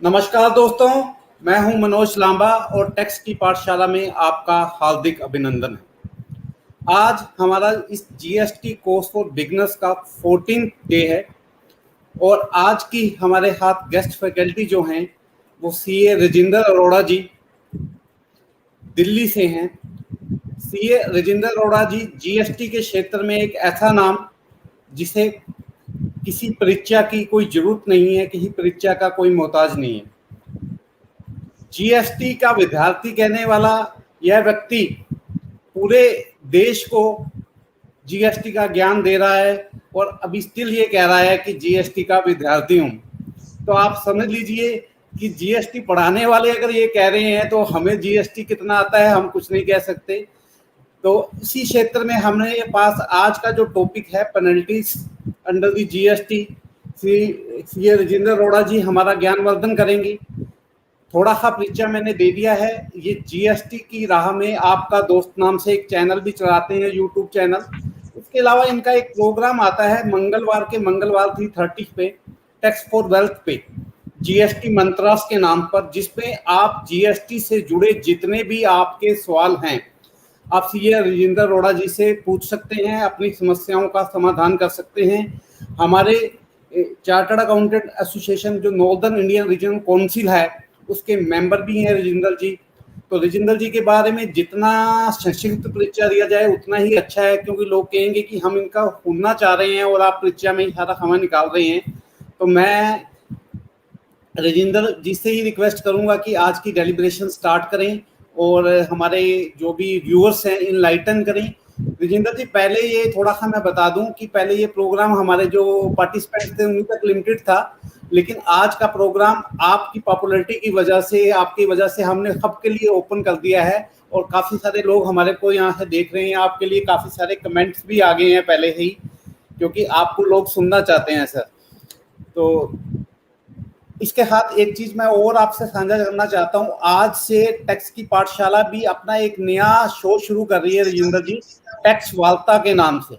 नमस्कार दोस्तों, मैं हूं मनोज लांबा और टैक्स की पाठशाला में आपका हार्दिक अभिनंदन है। आज हमारा इस जीएसटी कोर्स फॉर बिगनर्स का 14th डे है और आज की हमारे साथ गेस्ट फैकल्टी जो हैं वो सीए राजेंद्र अरोड़ा जी दिल्ली से हैं। सीए राजेंद्र अरोड़ा जी जीएसटी के क्षेत्र में एक ऐसा नाम जिसे किसी परीक्षा की कोई जरूरत नहीं है, किसी परीक्षा का कोई मोहताज नहीं है। जीएसटी का विद्यार्थी कहने वाला यह व्यक्ति पूरे देश को जीएसटी का ज्ञान दे रहा है और अभी स्टिल ये कह रहा है कि जीएसटी का विद्यार्थी हूं। तो आप समझ लीजिए कि जीएसटी पढ़ाने वाले अगर ये कह रहे हैं तो हमें जीएसटी कितना आता है हम कुछ नहीं कह सकते। तो इसी क्षेत्र में हमने पास आज का जो टॉपिक है penalties under the GST, Shri Rajendra Arora ji हमारा ज्ञानवर्धन करेंगे। थोड़ा सा परिचय मैंने दे दिया है। ये जीएसटी की राह में आपका दोस्त नाम से एक चैनल भी चलाते हैं, यूट्यूब चैनल। इसके अलावा इनका एक प्रोग्राम आता है मंगलवार के मंगलवार 3:30 पे टैक्स फॉर वेल्थ पे जीएसटी मंत्रास के नाम पर, जिसमें आप जीएसटी से जुड़े जितने भी आपके सवाल हैं आप सीए राजेंद्र अरोड़ा जी से पूछ सकते हैं, अपनी समस्याओं का समाधान कर सकते हैं। हमारे चार्टर्ड अकाउंटेंट एसोसिएशन जो नॉर्दर्न इंडियन रीजनल काउंसिल है उसके मेंबर भी हैं राजेंद्र जी। तो राजेंद्र जी के बारे में जितना संक्षिप्त परिचय दिया जाए उतना ही अच्छा है, क्योंकि लोग कहेंगे कि हम इनका सुनना चाह रहे हैं और आप परिचय में ही सारा समय निकाल रहे हैं। तो मैं राजेंद्र जी से ही रिक्वेस्ट करूंगा कि आज की डेलिब्रेशन स्टार्ट करें और हमारे जो भी व्यूअर्स हैं इनलाइटन करें। राजेंद्र जी, पहले ये थोड़ा सा मैं बता दूं कि पहले ये प्रोग्राम हमारे जो पार्टिसिपेंट्स थे उन्हीं तक लिमिटेड था, लेकिन आज का प्रोग्राम आपकी पॉपुलैरिटी की वजह से, आपकी वजह से हमने सबके लिए ओपन कर दिया है और काफ़ी सारे लोग हमारे को यहाँ से देख रहे हैं। आपके लिए काफ़ी सारे कमेंट्स भी आ गए हैं पहले ही, क्योंकि आपको लोग सुनना चाहते हैं सर। तो इसके साथ एक चीज मैं और आपसे साझा करना चाहता हूँ। आज से टैक्स की पाठशाला भी अपना एक नया शो शुरू कर रही है राजेंद्र जी, टैक्स वार्ता के नाम से।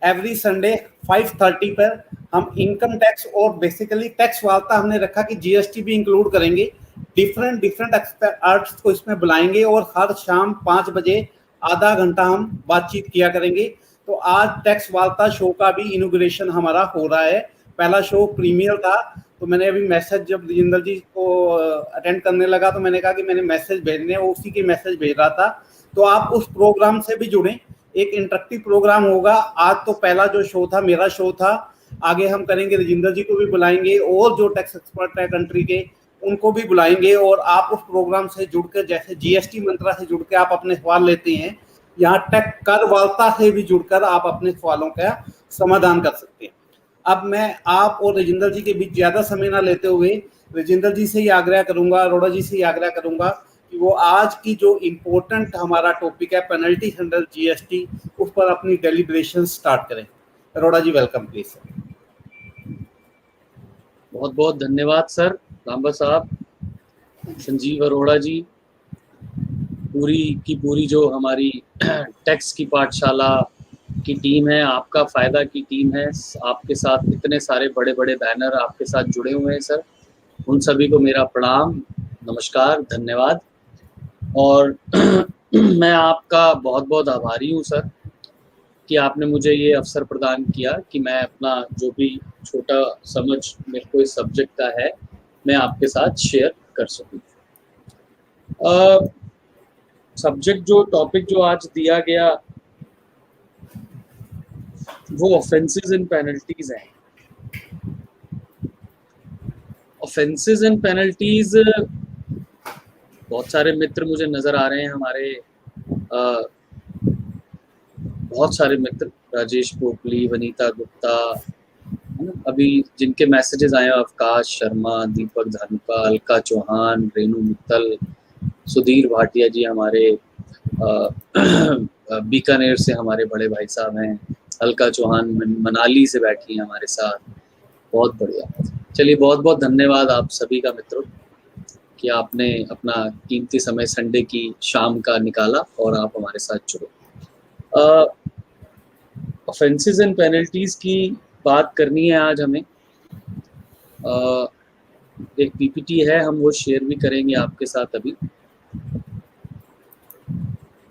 एवरी संडे 5:30 पर हम इनकम टैक्स और बेसिकली टैक्स वार्ता हमने रखा कि जीएसटी भी इंक्लूड करेंगे। डिफरेंट एक्सपर्ट्स को इसमें बुलाएंगे और हर शाम 5 बजे आधा घंटा हम बातचीत किया करेंगे। तो आज टैक्स वार्ता शो का भी इनॉग्रेशन हमारा हो रहा है। पहला शो प्रीमियर था, तो मैंने अभी मैसेज जब राजेंद्र जी को अटेंड करने लगा तो मैंने कहा कि मैंने मैसेज भेजने, उसी की मैसेज भेज रहा था। तो आप उस प्रोग्राम से भी जुड़ें, एक इंटरेक्टिव प्रोग्राम होगा। आज तो पहला जो शो था मेरा शो था, आगे हम करेंगे, राजेंद्र जी को भी बुलाएंगे और जो टैक्स एक्सपर्ट है कंट्री के उनको भी बुलाएंगे। और आप उस प्रोग्राम से जुड़कर, जैसे जीएसटी मंत्रा से जुड़ के आप अपने सवाल लेते हैं, यहाँ टैक्स कर वार्ता से भी जुड़कर आप अपने सवालों का समाधान कर सकते हैं। अब मैं आप और राजेंद्र जी के बीच ज्यादा समय ना लेते हुए राजेंद्र जी से ही आग्रह करूंगा, अरोड़ा जी से ही आग्रह करूंगा कि वो आज की जो इम्पोर्टेंट हमारा टॉपिक है पेनल्टी अंडर जीएसटी, उस पर अपनी डेलिब्रेशन स्टार्ट करें। अरोड़ा जी, वेलकम प्लीज सर। बहुत बहुत धन्यवाद सर लांबा साहब, संजीव अरोड़ा जी, पूरी की पूरी जो हमारी टैक्स की पाठशाला की टीम है, आपका फ़ायदा की टीम है। आपके साथ इतने सारे बड़े बड़े बैनर आपके साथ जुड़े हुए हैं सर, उन सभी को मेरा प्रणाम, नमस्कार, धन्यवाद। और मैं आपका बहुत बहुत आभारी हूँ सर कि आपने मुझे ये अवसर प्रदान किया कि मैं अपना जो भी छोटा समझ मेरे को इस सब्जेक्ट का है मैं आपके साथ शेयर कर सकूँ। सब्जेक्ट जो टॉपिक जो आज दिया गया वो ऑफेंसेस एंड पेनल्टीज हैं। ऑफेंसेस एंड पेनल्टीज, बहुत सारे मित्र मुझे नज़र आ रहे हैं हमारे, बहुत सारे मित्र, राजेश पोपली, वनीता गुप्ता, अभी जिनके मैसेजेस आए हैं, अवकाश शर्मा, दीपक धानुका, अलका चौहान, रेनू मित्तल, सुधीर भाटिया जी हमारे बीकानेर से हमारे बड़े भाई साहब हैं, अलका चौहान मनाली से बैठी हैं हमारे साथ, बहुत बढ़िया। चलिए, बहुत बहुत धन्यवाद आप सभी का मित्रों कि आपने अपना कीमती समय संडे की शाम का निकाला और आप हमारे साथ जुड़े। ऑफेंसेस एंड पेनल्टीज़ की बात करनी है आज हमें। एक पीपीटी है, हम वो शेयर भी करेंगे आपके साथ अभी।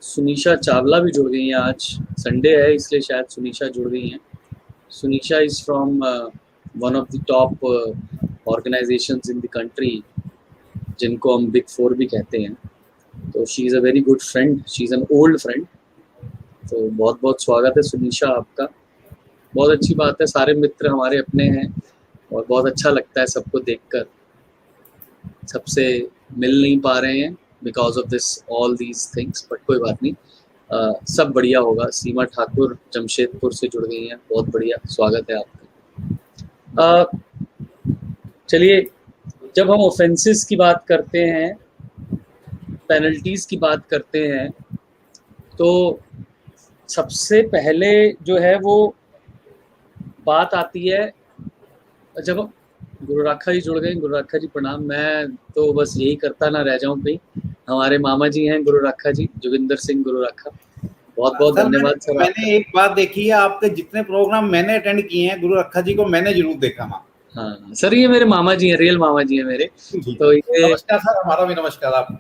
सुनीशा चावला भी जुड़ गई हैं, आज संडे है इसलिए शायद सुनीशा जुड़ गई हैं। Sunisha is from one of the top organisations in the country, जिनको हम बिग 4 भी कहते हैं। तो she is a very good friend, she is an old friend. तो बहुत बहुत स्वागत है सुनीशा आपका। बहुत अच्छी बात है, सारे मित्र हमारे अपने हैं और बहुत अच्छा लगता है सबको देखकर। सबसे मिल नहीं पा रहे हैं because of this all these things, but कोई बात नहीं, सब बढ़िया होगा। सीमा ठाकुर जमशेदपुर से जुड़ गई हैं, बहुत बढ़िया, स्वागत है आपका। चलिए, जब हम ऑफेंसेस की बात करते हैं, पेनल्टीज की बात करते हैं, तो सबसे पहले जो है वो बात आती है, जब गुरु राखा जी जुड़ गए। गुरु राखा जी प्रणाम। मैं तो बस यही करता ना रह जाऊं भाई, हमारे मामा जी हैं गुरु राखा जी, जोगिंदर सिंह गुरु राखा। बहुत बहुत धन्यवाद सर। मैंने एक बात देखी है, आपके जितने प्रोग्राम मैंने अटेंड किए हैं, गुरु रखा जी को मैंने जरूर देखा वहाँ। हाँ सर, ये मेरे मामा जी हैं, रियल मामा जी हैं मेरे। तो ये नमस्कार सर, हमारा भी नमस्कार आपको।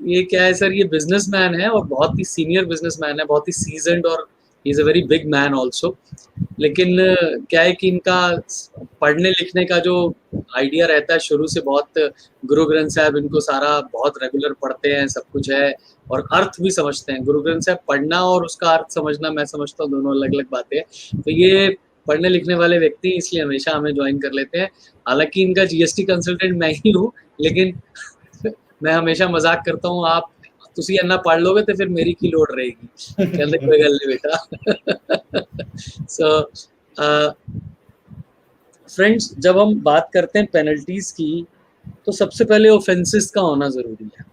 ये क्या है सर, ये बिजनेसमैन है और बहुत ही सीनियर बिजनेसमैन है, बहुत ही सीजन्ड, और he is a very big man also. लेकिन क्या है कि इनका पढ़ने लिखने का जो आइडिया रहता है शुरू से, बहुत गुरु ग्रंथ साहब इनको सारा बहुत रेगुलर पढ़ते हैं, सब कुछ है, और अर्थ भी समझते हैं। गुरु ग्रंथ साहब पढ़ना और उसका अर्थ समझना, मैं समझता हूँ दोनों अलग अलग बातें हैं। तो ये पढ़ने लिखने वाले व्यक्ति इसलिए हमेशा हमें ज्वाइन कर लेते हैं। हालांकि इनका जीएसटी कंसल्टेंट मैं ही हूँ, लेकिन मैं हमेशा मजाक करता हूँ, आप तुसी अन्ना पढ़ लोगे तो फिर मेरी की लोड रहेगी। कहते कोई गल नहीं बेटा। सो फ्रेंड्स, जब हम बात करते हैं पेनल्टीज की, तो सबसे पहले ऑफेंसेस का होना जरूरी है।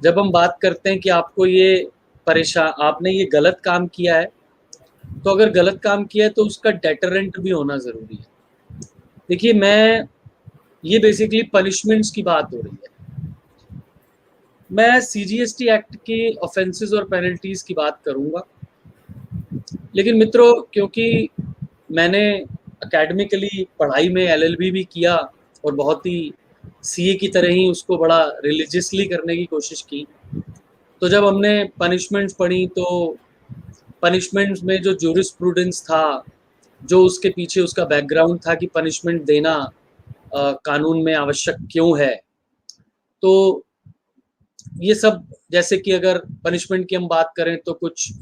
जब हम बात करते हैं कि आपको ये आपने ये गलत काम किया है, तो अगर गलत काम किया है तो उसका डेटरेंट भी होना जरूरी है। देखिए, ये बेसिकली पनिशमेंट्स की बात हो रही है। मैं सीजीएसटी एक्ट के ऑफेंसेस और पेनल्टीज की बात करूंगा, लेकिन मित्रों, क्योंकि मैंने एकेडमिकली पढ़ाई में एलएलबी भी किया और बहुत ही सीए की तरह ही उसको बड़ा रिलीजियसली करने की कोशिश की, तो जब हमने पनिशमेंट्स पढ़ी, तो पनिशमेंट्स में जो ज्यूरिस्प्रूडेंस था, जो उसके पीछे उसका बैकग्राउंड था कि पनिशमेंट देना कानून में आवश्यक क्यों है, तो ये सब, जैसे कि अगर पनिशमेंट की हम बात करें तो कुछ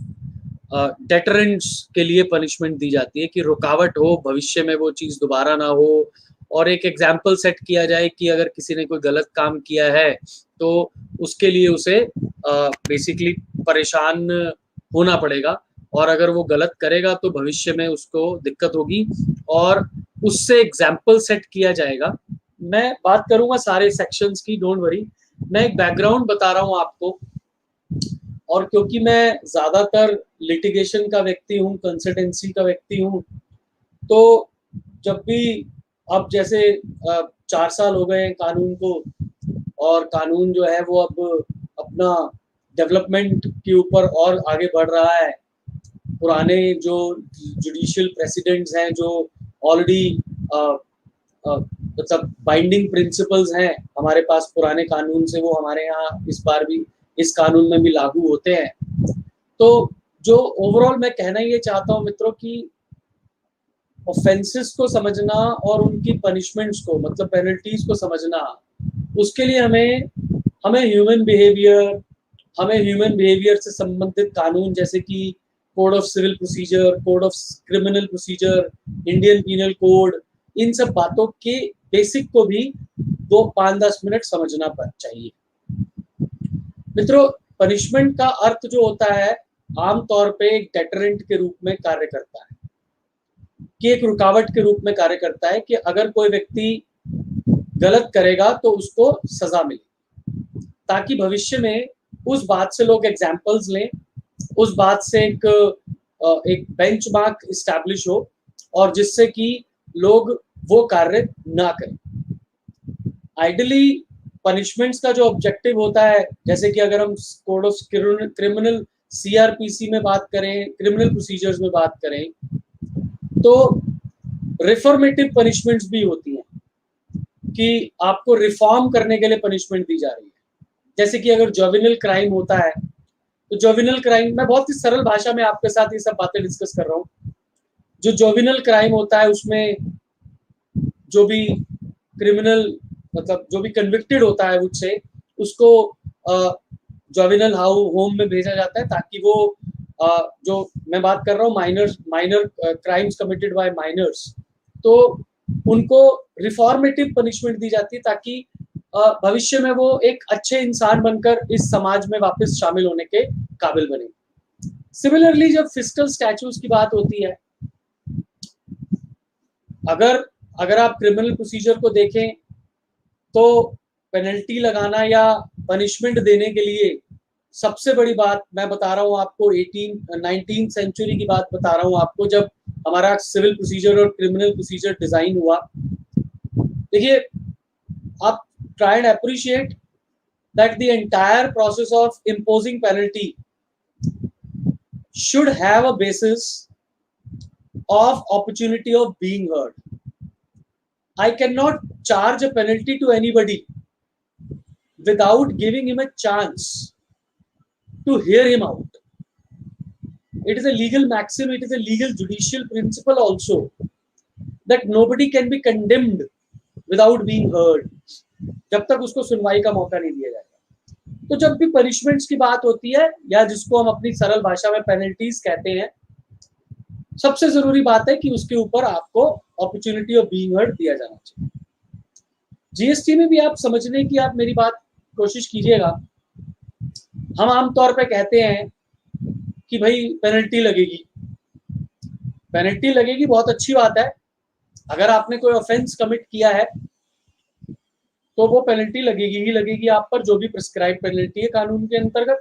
डेटरेंट्स के लिए पनिशमेंट दी जाती है कि रुकावट हो, भविष्य में वो चीज़ दोबारा ना हो, और एक एग्जाम्पल सेट किया जाए कि अगर किसी ने कोई गलत काम किया है तो उसके लिए उसे बेसिकली परेशान होना पड़ेगा, और अगर वो गलत करेगा तो भविष्य में उसको दिक्कत होगी, और उससे एग्जाम्पल सेट किया जाएगा। मैं बात करूंगा सारे सेक्शंस की, डोंट वरी। मैं एक बैकग्राउंड बता रहा हूँ आपको, और क्योंकि मैं ज्यादातर लिटिगेशन का व्यक्ति हूँ, कंसल्टेंसी का व्यक्ति हूँ, तो जब भी अब जैसे 4 साल हो गए कानून को, और कानून जो है वो अब अपना डेवलपमेंट के ऊपर और आगे बढ़ रहा है। पुराने जो जुडिशियल प्रेसिडेंट्स हैं, जो ऑलरेडी मतलब बाइंडिंग प्रिंसिपल्स हैं हमारे पास पुराने कानून से, वो हमारे यहाँ इस बार भी इस कानून में भी लागू होते हैं। तो जो ओवरऑल मैं कहना ये चाहता हूँ मित्रों, कि ऑफेंसेस को समझना और उनकी पनिशमेंट्स को, मतलब पेनल्टीज को समझना, उसके लिए हमें ह्यूमन बिहेवियर से संबंधित कानून, जैसे कि code of civil procedure, code of criminal procedure, Indian penal code, इन सब बातों के बेसिक को भी 5-10 मिनट समझना चाहिए। मित्रों, पनिशमेंट का अर्थ जो होता है, आमतौर पे एक डेटरेंट के रूप में कार्य करता है, कि एक रुकावट के रूप में कार्य करता है, कि अगर कोई व्यक्ति गलत करेगा तो उसको सजा मिले, ताकि भविष्य में उस बात से लोग एग्जाम्पल्स लें, उस बात से एक बेंचमार्क इस्टेब्लिश हो, और जिससे कि लोग वो कार्य ना करें। आइडियली पनिशमेंट्स का जो ऑब्जेक्टिव होता है, जैसे कि अगर हम कोड ऑफ क्रिमिनल सीआरपीसी में बात करें, क्रिमिनल प्रोसीजर्स में बात करें, तो रिफॉर्मेटिव पनिशमेंट्स भी होती हैं, कि आपको रिफॉर्म करने के लिए पनिशमेंट दी जा रही है। जैसे कि अगर जोविनल क्राइम होता है तो जोविनल क्राइम, मैं बहुत ही सरल भाषा में आपके साथ ये सब बातें डिस्कस कर रहा हूँ। जो जोविनल क्राइम होता है उसमें जो भी क्रिमिनल, मतलब जो भी कन्विक्टेड होता है उससे, उसको जोविनल होम में भेजा जाता है ताकि वो जो मैं बात कर रहा हूँ minor crimes committed by minors, तो उनको रिफॉर्मेटिव पनिशमेंट दी जाती है ताकि भविष्य में वो एक अच्छे इंसान बनकर इस समाज में वापस शामिल होने के काबिल बने। सिमिलरली जब फिस्कल स्टैट्यूज की बात होती है, अगर आप क्रिमिनल प्रोसीजर को देखें तो पेनल्टी लगाना या पनिशमेंट देने के लिए सबसे बड़ी बात मैं बता रहा हूँ आपको, 19th सेंचुरी की बात बता रहा हूँ आपको, जब हमारा सिविल प्रोसीजर और क्रिमिनल प्रोसीजर डिजाइन हुआ। देखिए, आप try and appreciate that the entire process of imposing penalty should have a basis of opportunity of being heard. I cannot charge a penalty to anybody without giving him a chance to hear him out. It is a legal maxim, it is a legal judicial principle also, that nobody can be condemned without being heard, जब तक उसको सुनवाई का मौका नहीं दिया जाएगा। तो जब भी पनिशमेंट्स की बात होती है, या जिसको हम अपनी सरल भाषा में पेनल्टीज कहते हैं, सबसे जरूरी बात है कि उसके ऊपर आपको अपॉर्चुनिटी ऑफ बीइंग हर्ड दिया जाना चाहिए। जीएसटी में भी आप समझने की आप मेरी बात कोशिश कीजिएगा। हम आमतौर पे कहते हैं कि भाई पेनल्टी लगेगी, पेनल्टी लगेगी, बहुत अच्छी बात है। अगर आपने कोई ऑफेंस कमिट किया है तो वो पेनल्टी लगेगी ही लगेगी आप पर, जो भी प्रिस्क्राइब पेनल्टी है कानून के अंतर्गत।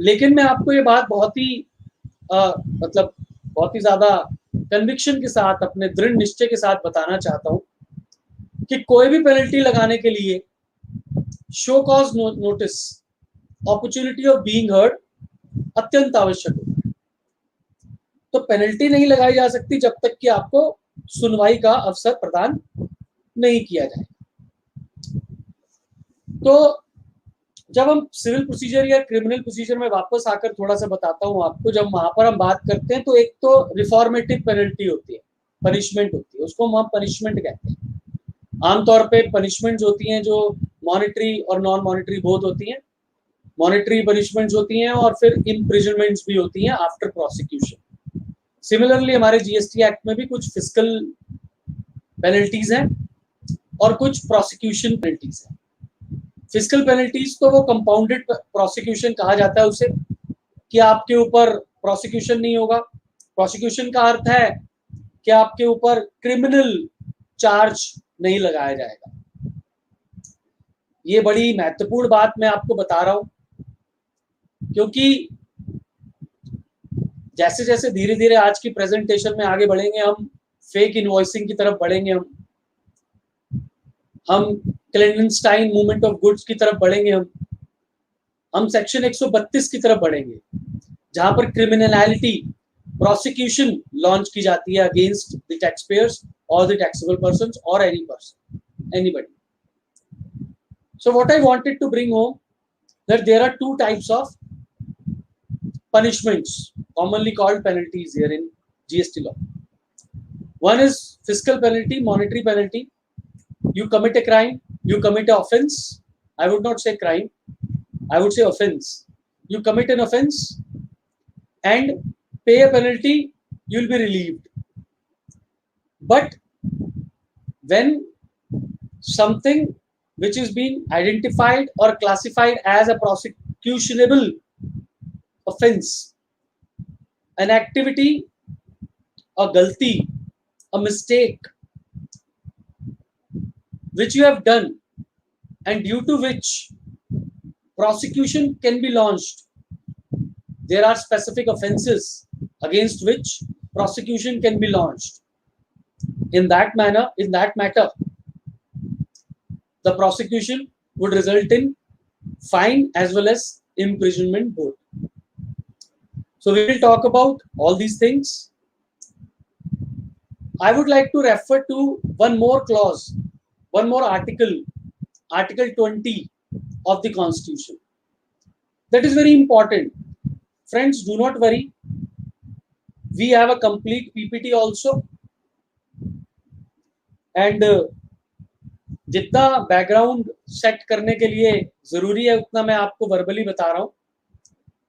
लेकिन मैं आपको ये बात बहुत ही मतलब बहुत ही ज्यादा कन्विक्शन के साथ, अपने दृढ़ निश्चय के साथ बताना चाहता हूँ कि कोई भी पेनल्टी लगाने के लिए show cause notice, opportunity of being heard अत्यंत आवश्यक है। तो पेनल्टी नहीं लगाई जा सकती जब तक कि आपको सुनवाई का अवसर प्रदान नहीं किया जाए। तो जब हम सिविल प्रोसीजर या क्रिमिनल प्रोसीजर में वापस आकर थोड़ा सा बताता हूं आपको, जब वहां पर हम बात करते हैं तो एक तो रिफॉर्मेटिव पेनल्टी होती है, पनिशमेंट होती है, उसको हम पनिशमेंट कहते हैं। आमतौर पे पनिशमेंट होती हैं जो मॉनिटरी और नॉन मॉनिटरी बोथ होती हैं। मॉनिटरी पनिशमेंट्स होती हैं और फिर इम्प्रिजनमेंट्स भी होती हैं आफ्टर प्रोसिक्यूशन। सिमिलरली हमारे जीएसटी एक्ट में भी कुछ फिस्कल पेनल्टीज हैं और कुछ प्रोसिक्यूशन पेनल्टीज हैं। फिस्कल पेनल्टीज तो वो कंपाउंडेड प्रोसिक्यूशन कहा जाता है उसे, कि आपके ऊपर प्रोसिक्यूशन नहीं होगा। प्रोसिक्यूशन का अर्थ है कि आपके ऊपर क्रिमिनल चार्ज नहीं लगाया जाएगा। ये बड़ी महत्वपूर्ण बात मैं आपको बता रहा हूं, क्योंकि जैसे जैसे धीरे धीरे आज की प्रेजेंटेशन में आगे बढ़ेंगे, हम फेक इनवॉइसिंग की तरफ बढ़ेंगे, हम क्लेंडेनस्टाइन मूवमेंट ऑफ गुड्स की तरफ बढ़ेंगे, हम सेक्शन 132 की तरफ बढ़ेंगे, जहां पर क्रिमिनलिटी प्रोसिक्यूशन लॉन्च की जाती है अगेंस्ट द टैक्स पेयर्स और द टैक्सेबल पर्सन्स और any person, anybody. So what I wanted to bring home that there are two types of punishments commonly called penalties here in GST law. One is fiscal penalty, monetary penalty. You commit a crime, you commit an offense. I would not say crime, I would say offense. You commit an offense and pay a penalty, you will be relieved. But when something which is being identified or classified as a prosecutionable offense, an activity, a galti, a mistake which you have done and due to which prosecution can be launched, there are specific offenses against which prosecution can be launched. In that matter, the prosecution would result in fine as well as imprisonment both. So we will talk about all these things. I would like to refer to one more clause, one more article, Article 20 of the Constitution. That is very important. Friends, do not worry. We have a complete PPT also. And जितना background set करने के लिए जरूरी है उतना मैं आपको verbally बता रहा हूं.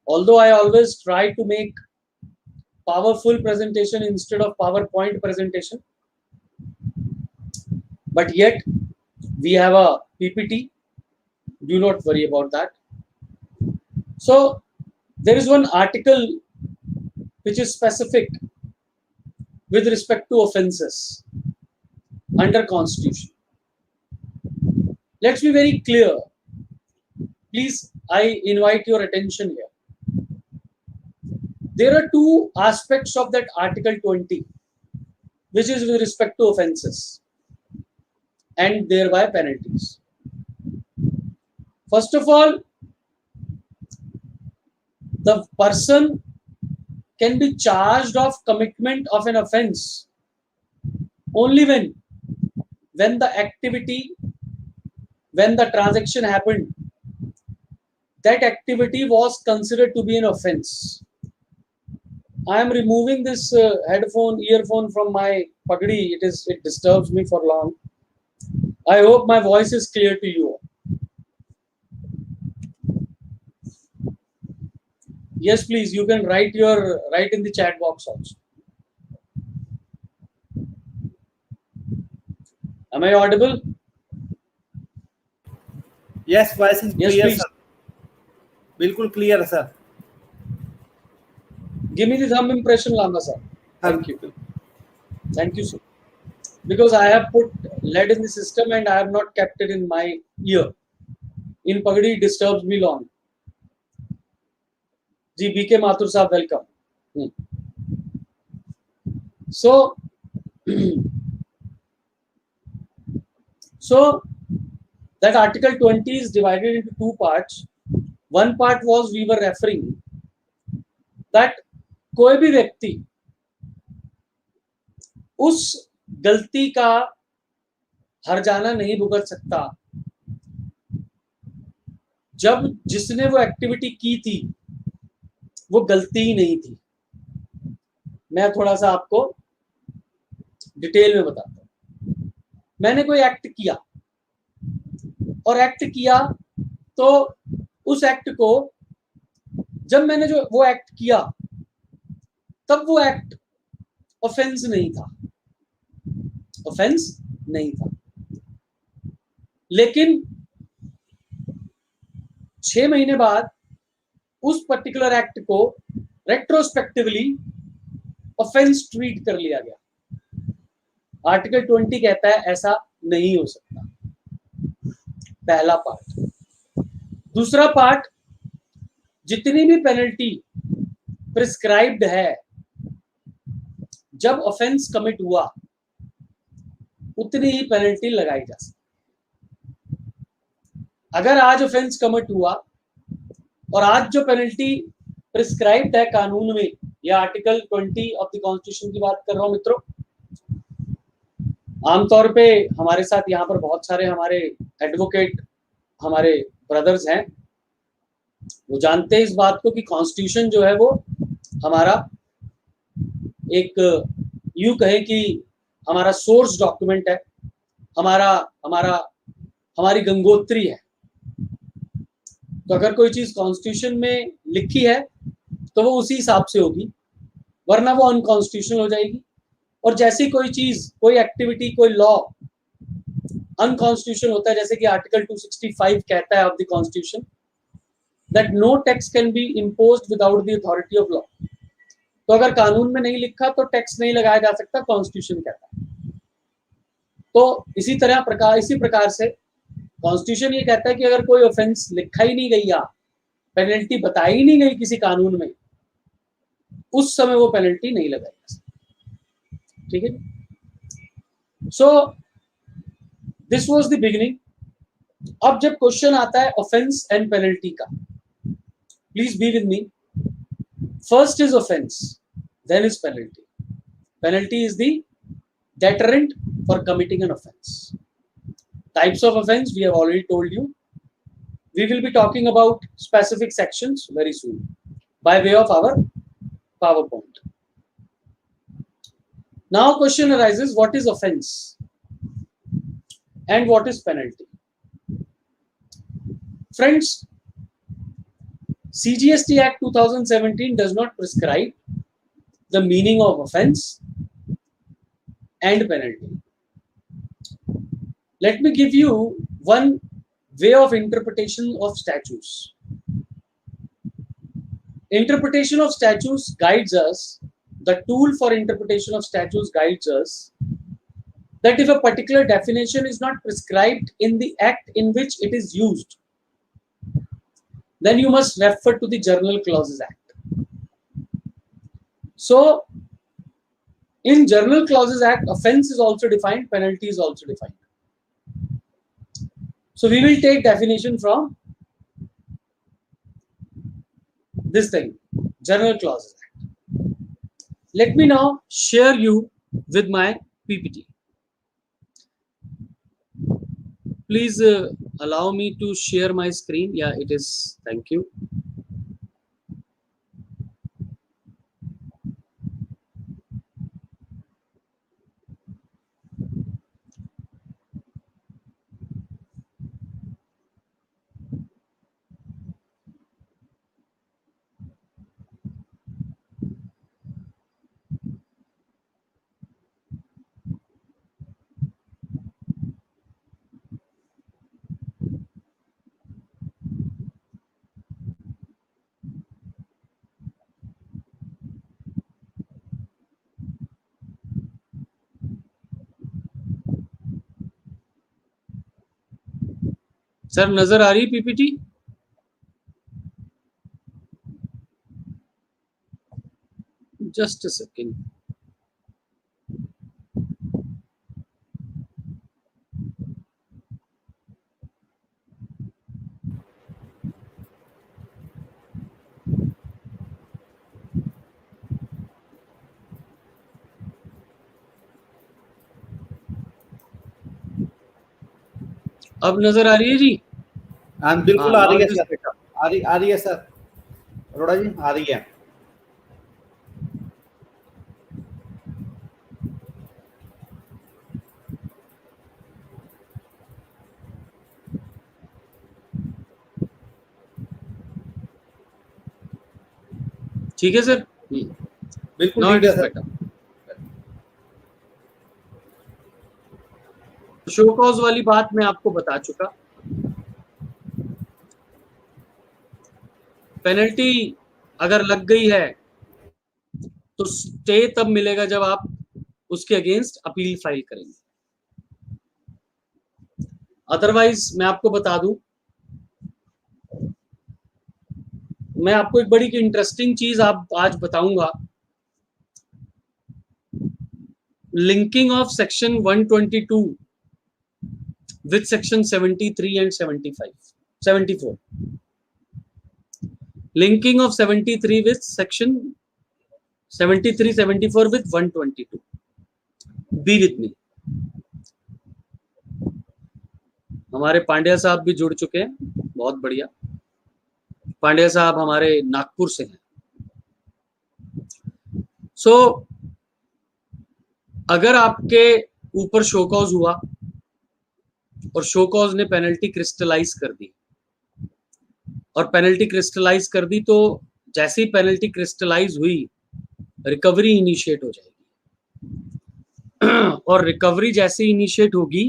Although I always try to make powerful presentation instead of PowerPoint presentation, but yet we have a PPT. Do not worry about that. So there is one article which is specific with respect to offenses under Constitution. Let's be very clear. Please, I invite your attention here. There are two aspects of that Article 20, which is with respect to offenses and thereby penalties. First of all, the person can be charged of commitment of an offense only when the activity, when the transaction happened, that activity was considered to be an offense. I am removing this earphone from my pagdi. It disturbs me for long. I hope my voice is clear to you. Yes, please, you can write in the chat box also. Am I audible? Yes, voice is Yes, clear, please. sir. बिल्कुल clear, sir. Give me the thumb impression, Lamba sir. Thank you. Thank you, sir. Because I have put lead in the system and I have not kept it in my ear. In Pagdi, it disturbs me long. Ji BK Mathur sahab, welcome. So, that Article 20 is divided into two parts. One part was we were referring that कोई भी व्यक्ति उस गलती का हर्जाना नहीं भुगत सकता जब जिसने वो एक्टिविटी की थी वो गलती ही नहीं थी. मैं थोड़ा सा आपको डिटेल में बताता हूं. मैंने कोई एक्ट किया और एक्ट किया तो उस एक्ट को जब मैंने जो वो एक्ट किया तब वो एक्ट ऑफेंस नहीं था, लेकिन 6 महीने बाद उस पर्टिकुलर एक्ट को रेट्रोस्पेक्टिवली ऑफेंस ट्रीट कर लिया गया. आर्टिकल 20 कहता है ऐसा नहीं हो सकता. पहला पार्ट. दूसरा पार्ट, जितनी भी पेनल्टी प्रिस्क्राइब्ड है जब ऑफेंस कमिट हुआ उतनी ही पेनल्टी लगाई जा सकती. अगर आज ऑफेंस कमिट हुआ और आज जो पेनल्टी प्रिस्क्राइब्ड है कानून में, या आर्टिकल 20 ऑफ द कॉन्स्टिट्यूशन की बात कर रहा हूं मित्रों. आमतौर पे हमारे साथ यहाँ पर बहुत सारे हमारे एडवोकेट, हमारे ब्रदर्स हैं, वो जानते हैं इस बात को कि कॉन्स्टिट्यूशन जो है वो हमारा एक यूं कहें कि हमारा सोर्स डॉक्यूमेंट है, हमारी गंगोत्री है. तो अगर कोई चीज कॉन्स्टिट्यूशन में लिखी है तो वो उसी हिसाब से होगी, वरना वो अनकॉन्स्टिट्यूशनल हो जाएगी. और जैसी कोई चीज, कोई एक्टिविटी, कोई लॉ अनकॉन्स्टिट्यूशनल होता है, जैसे कि आर्टिकल 265 कहता है of the constitution that no tax can be imposed without the authority of law. तो अगर कानून में नहीं लिखा तो टैक्स नहीं लगाया जा सकता, कॉन्स्टिट्यूशन कहता है. तो इसी प्रकार से कॉन्स्टिट्यूशन ये कहता है कि अगर कोई ऑफेंस लिखा ही नहीं गया, पेनल्टी बताई ही नहीं गई किसी कानून में, उस समय वो पेनल्टी नहीं लगाई जा सकती. ठीक है. So this was the beginning. अब जब क्वेश्चन आता है ऑफेंस एंड पेनल्टी का, please be with me. First is offense, then is penalty. Penalty is the deterrent for committing an offense. Types of offense we have already told you. We will be talking about specific sections very soon by way of our PowerPoint. Now question arises, what is offense and what is penalty? Friends, CGST Act 2017 does not prescribe the meaning of offense and penalty. Let me give you one way of interpretation of statutes. Interpretation of statutes guides us, the tool for interpretation of statutes guides us that if a particular definition is not prescribed in the act in which it is used, then you must refer to the General Clauses Act. So, in General Clauses Act, offense is also defined, penalty is also defined. So, we will take definition from this thing, General Clauses Act. Let me now share you with my PPT. Please allow me to share my screen. Yeah, it is. Thank you. Sir नजर आ रही PPT? Just a second. अब नजर आ रही है जी? हाँ बिल्कुल आ रही है सर. आ रही है सर अरोड़ा जी, आ रही है. ठीक है सर. बिल्कुल ठीक है सर. शो कॉज वाली बात मैं आपको बता चुका. पेनल्टी अगर लग गई है तो स्टे तब मिलेगा जब आप उसके अगेंस्ट अपील फाइल करेंगे. अदरवाइज मैं आपको बता दूं, मैं आपको एक बड़ी इंटरेस्टिंग चीज आज बताऊंगा. Linking of section 122 with section 73 and 74. Linking of 73 with section 73, 74 with 122. Be with me. हमारे पांड्या साहब भी जुड़ चुके हैं, बहुत बढ़िया. पांड्या साहब हमारे नागपुर से हैं. सो अगर आपके ऊपर शो कॉज हुआ और शो कॉज ने पेनल्टी क्रिस्टलाइज कर दी, और पेनल्टी क्रिस्टलाइज कर दी तो जैसे ही पेनल्टी क्रिस्टलाइज हुई रिकवरी इनिशिएट हो जाएगी. और रिकवरी जैसे इनिशिएट होगी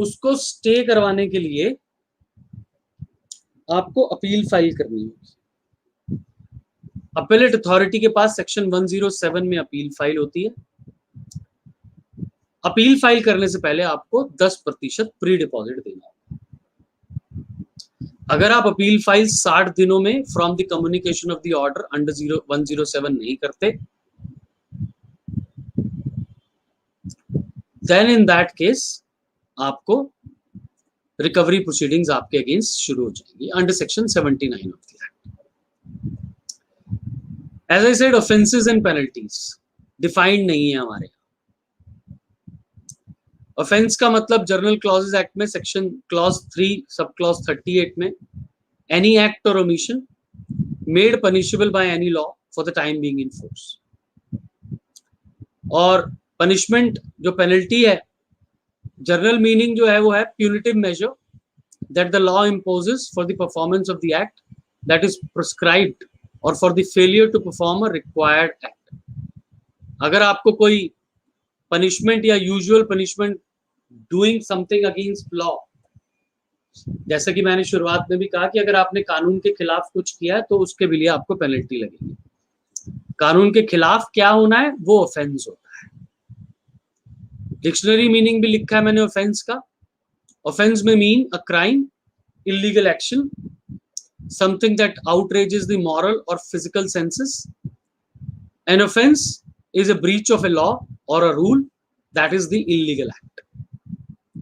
उसको स्टे करवाने के लिए आपको अपील फाइल करनी होगी. अपीलेट अथॉरिटी के पास सेक्शन 107 में अपील फाइल होती है. अपील फाइल करने से पहले आपको 10% प्री डिपॉजिट देना होगा. अगर आप अपील फाइल 60 दिनों में from the communication of the order under 107 नहीं करते, देन इन दैट केस आपको रिकवरी प्रोसीडिंग्स आपके अगेंस्ट शुरू हो जाएंगी under section 79 of the act. As I said, offences and penalties. Defined नहीं है हमारे। ऑफेंस का मतलब जनरल क्लॉजेस एक्ट में सेक्शन क्लॉज 3 सब क्लॉज 38 में एनी एक्ट और omission made punishable by any law for the time being in force. और punishment जो पेनल्टी है, जनरल मीनिंग जो है वो है punitive measure that the law imposes for the performance of the act that is prescribed और for the failure to perform a required act. अगर आपको कोई पनिशमेंट या usual punishment doing something against law, जैसे कि मैंने शुरुआत में भी कहा कि अगर आपने कानून के खिलाफ कुछ किया है तो उसके लिए आपको पेनल्टी लगेगी। कानून के खिलाफ क्या होना है वो ऑफेंस होता है। डिक्शनरी मीनिंग भी लिखा है मैंने ऑफेंस का। ऑफेंस में mean a crime, illegal action, something that outrages the moral और physical senses. An offence is a breach of a law और a rule that is the illegal act.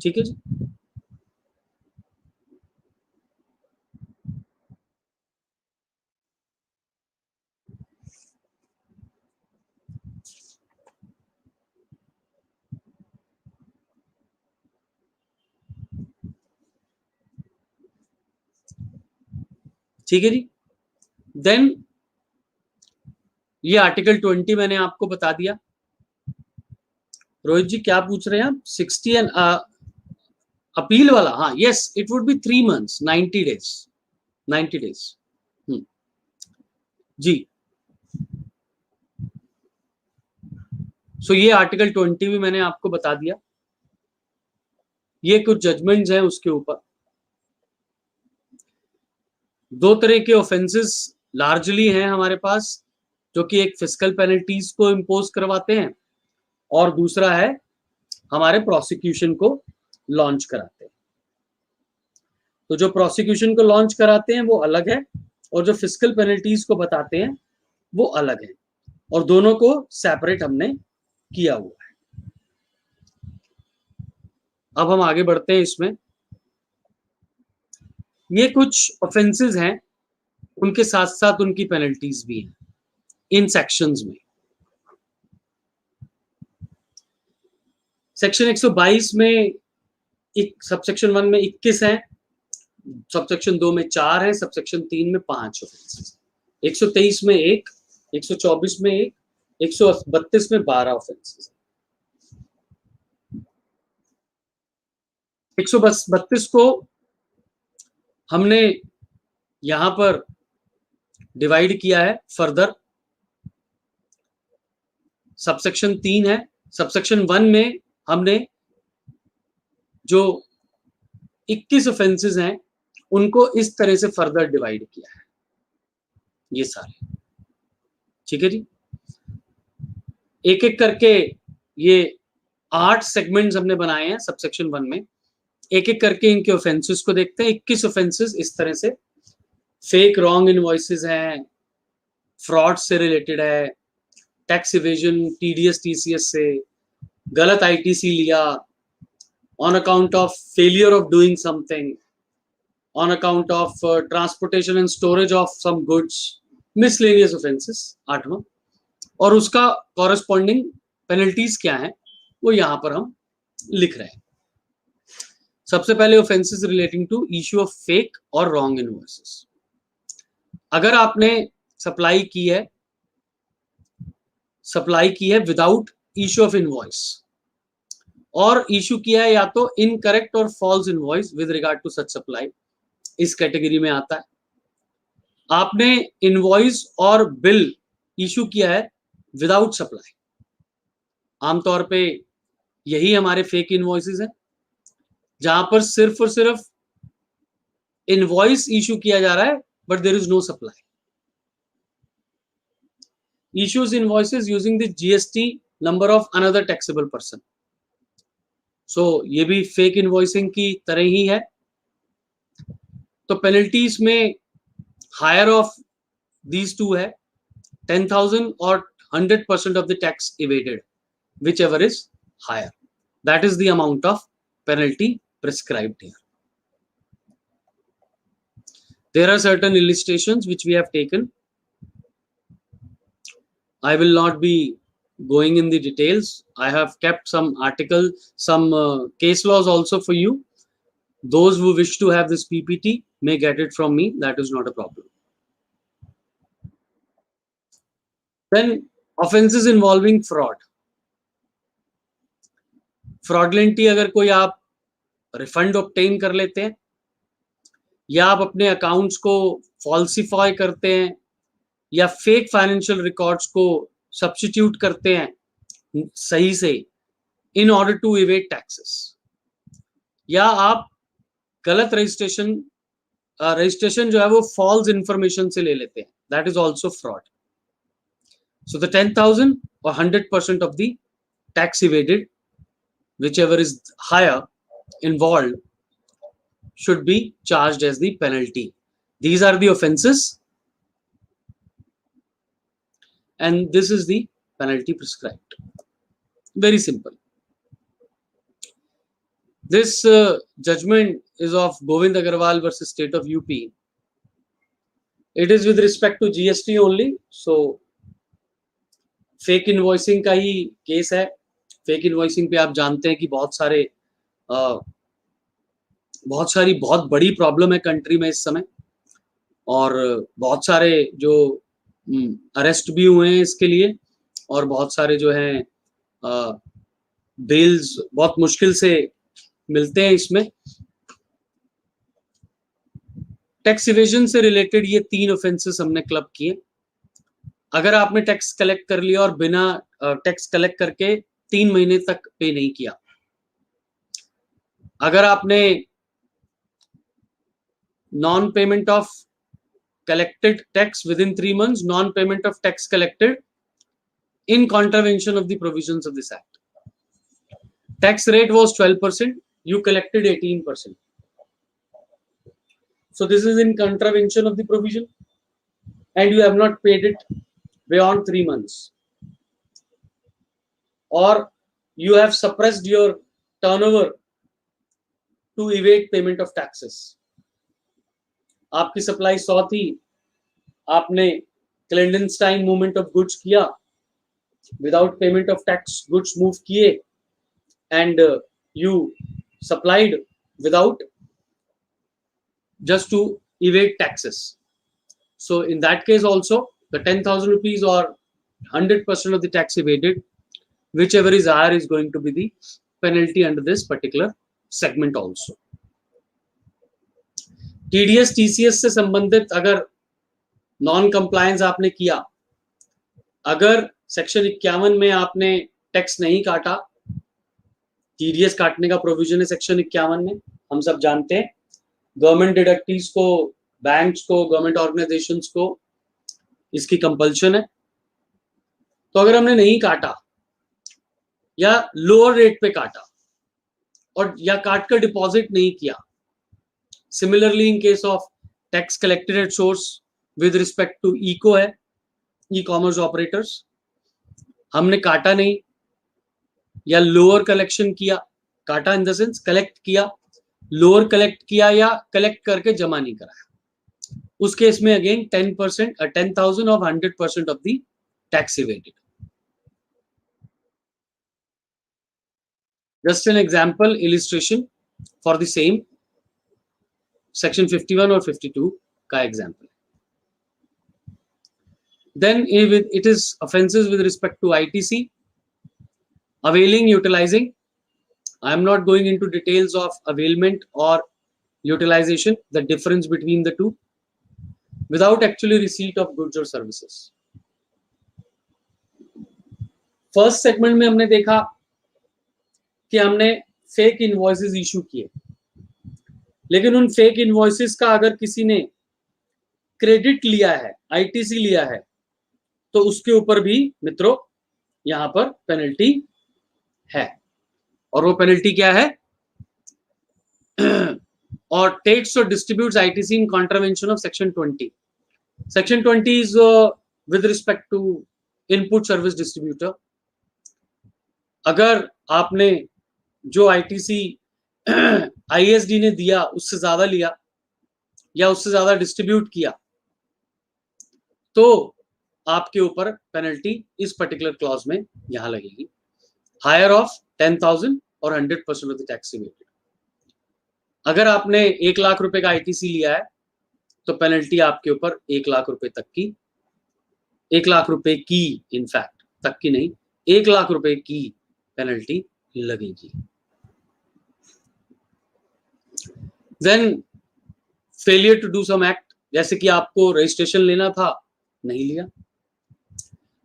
ठीक है जी। ठीक है जी। देन ये आर्टिकल 20 मैंने आपको बता दिया। रोहित जी क्या पूछ रहे हैं आप? 60 एंड अपील वाला? हाँ, yes, it would be 3 months 90 days 90 days। जी। सो ये आर्टिकल 20 भी मैंने आपको बता दिया। ये कुछ जजमेंट्स हैं उसके ऊपर। दो तरह के ऑफेंसेस लार्जली हैं हमारे पास, जो कि एक फिस्कल पेनल्टीज को इम्पोज करवाते हैं और दूसरा है हमारे प्रोसिक्यूशन को लॉन्च कराते हैं। तो जो प्रोसिक्यूशन को लॉन्च कराते हैं वो अलग है और जो फिस्कल पेनल्टीज को बताते हैं वो अलग है, और दोनों को सेपरेट हमने किया हुआ है। अब हम आगे बढ़ते हैं इसमें। ये कुछ ऑफेंसेस हैं, उनके साथ साथ उनकी पेनल्टीज भी हैं इन सेक्शंस में। सेक्शन 122 में एक सबसेक्शन 1 में 21 है, सबसेक्शन 2 में 4 है, सबसेक्शन 3 में 5 ऑफेंसेस। 123 में 1, 124 में 1, 132 में 12 ऑफेंसेस। 132 को हमने यहां पर डिवाइड किया है फर्दर। सबसेक्शन 3 है। सबसेक्शन 1 में हमने जो 21 ऑफेंसेस हैं उनको इस तरह से फर्दर डिवाइड किया है, ये सारे। ठीक है जी। एक एक करके ये 8 सेगमेंट्स हमने बनाए हैं सबसेक्शन 1 में। एक एक करके इनके ऑफेंसेस को देखते हैं। 21 ऑफेंसेस इस तरह से फेक रॉन्ग इनवॉइसेस हैं, फ्रॉड से रिलेटेड है, टैक्स इवेजन, टीडीएस टीसीएस से, गलत आईटीसी लिया, on account of failure of doing something, on account of transportation and storage of some goods, miscellaneous offences 8वां, और उसका कॉरेस्पॉन्डिंग पेनल्टीज क्या है वो यहां पर हम लिख रहे हैं। सबसे पहले offences relating to issue of fake और रॉन्ग इनवॉइसेस। अगर आपने सप्लाई की है विदाउट इश्यू ऑफ इनवॉइस, और इश्यू किया है या तो इनकरेक्ट और false invoice with regard to such supply, इस कैटेगरी में आता है। आपने इनवॉइस और बिल इश्यू किया है विदाउट सप्लाई, आमतौर पे यही हमारे फेक इनवॉइसेस हैं, जहां पर सिर्फ और सिर्फ इनवॉइस इश्यू किया जा रहा है but there is no supply. Issues invoices using the GST number of another taxable person. So ये भी फेक इनवॉइसिंग की तरह ही है। तो पेनल्टीज में हायर ऑफ दीज टू है 10,000 और 100% of the tax evaded, whichever is higher. That is the amount of penalty prescribed here. There are certain illustrations which we have taken. I will not be going in the details. I have kept some article, some case laws also for you. Those who wish to have this PPT may get it from me. That is not a problem. Then offenses involving fraud. Fraudulently अगर कोई आप refund obtain कर लेते हैं या आप अपने accounts को फॉल्सिफाई करते हैं या फेक फाइनेंशियल रिकॉर्ड्स को सब्स्टिट्यूट करते हैं सही से in order to evade taxes, या आप गलत रजिस्ट्रेशन जो है वो फॉल्स इंफॉर्मेशन से ले लेते हैं, that is also fraud. So the 10,000 or 100% of the tax evaded, whichever is higher involved, should be charged as the penalty. These are the offenses and this is the penalty prescribed. Very simple. This judgment is of Govind Agarwal versus State of UP. It is with respect to GST only. So fake invoicing का ही case है. Fake invoicing पे आप जानते हैं कि बहुत सारी बहुत बड़ी प्रॉब्लम है कंट्री में इस समय, और बहुत सारे जो अरेस्ट भी हुए हैं इसके लिए, और बहुत सारे जो हैं बेल्स बहुत मुश्किल से मिलते हैं इसमें. टैक्स इवेजन से रिलेटेड ये 3 ऑफेंसेस हमने क्लब किए. अगर आपने टैक्स कलेक्ट कर लिया और बिना टैक्स कलेक्ट करके 3 महीने तक पे नहीं किया, अगर आपने non payment of collected tax within 3 months, non-payment of tax collected in contravention of the provisions of this act. Tax rate was 12%, you collected 18%. So this is in contravention of the provision and you have not paid it beyond 3 months. Or you have suppressed your turnover to evade payment of taxes. आपकी supply 100 थी, आपने clandestine movement of goods किया, without payment of tax goods move किए and you supplied without, just to evade taxes. So in that case also the 10,000 rupees or 100% of the tax evaded, whichever is higher, is going to be the penalty under this particular segment also. TDS TCS से संबंधित अगर non compliance आपने किया, अगर section 51 में आपने tax नहीं काटा, TDS काटने का प्रोविजन है सेक्शन 51 में, हम सब जानते हैं. गवर्नमेंट डिडक्टीज को, बैंक्स को, गवर्नमेंट ऑर्गेनाइजेशंस को इसकी कंपल्शन है. तो अगर हमने नहीं काटा या लोअर रेट पे काटा और या काट कर डिपॉजिट नहीं किया, similarly in case of tax collected at source with respect to इको है, ई कॉमर्स ऑपरेटर्स, हमने काटा नहीं या लोअर कलेक्शन किया, काटा इन द सेंस कलेक्ट किया, लोअर कलेक्ट किया या कलेक्ट करके जमा नहीं कराया, उस केस में again 10,000 of 100% of the tax evaded. Just an example illustration for the same section 51 or 52 का example. Then it is offenses with respect to ITC, availing, utilizing. I am not going into details of availment or utilization, the difference between the two, without actually receipt of goods or services. First segment में हमने देखा कि हमने fake invoices issue किए, लेकिन उन fake invoices का अगर किसी ने क्रेडिट लिया है, आईटीसी लिया है, तो उसके ऊपर भी मित्रों यहां पर पेनल्टी है. और वो पेनल्टी क्या है? और takes or distributes ITC in contravention of section 20. Section 20 is with respect to input service distributor. अगर आपने जो ITC ISD ने दिया उससे ज्यादा लिया या उससे ज्यादा डिस्ट्रीब्यूट किया, तो आपके ऊपर पेनल्टी इस पर्टिकुलर क्लॉज में यहां लगेगी, हायर ऑफ 10,000 और 100% ऑफ द टैक्स इवेटेड। अगर आपने 1 लाख रुपए का आईटीसी लिया है तो पेनल्टी आपके ऊपर 1 लाख रुपए तक की, 1 लाख रुपए की, इनफैक्ट तक की नहीं, 1 लाख रुपए की पेनल्टी लगेगी। Then failure to do some act, जैसे कि आपको रजिस्ट्रेशन लेना था, नहीं लिया,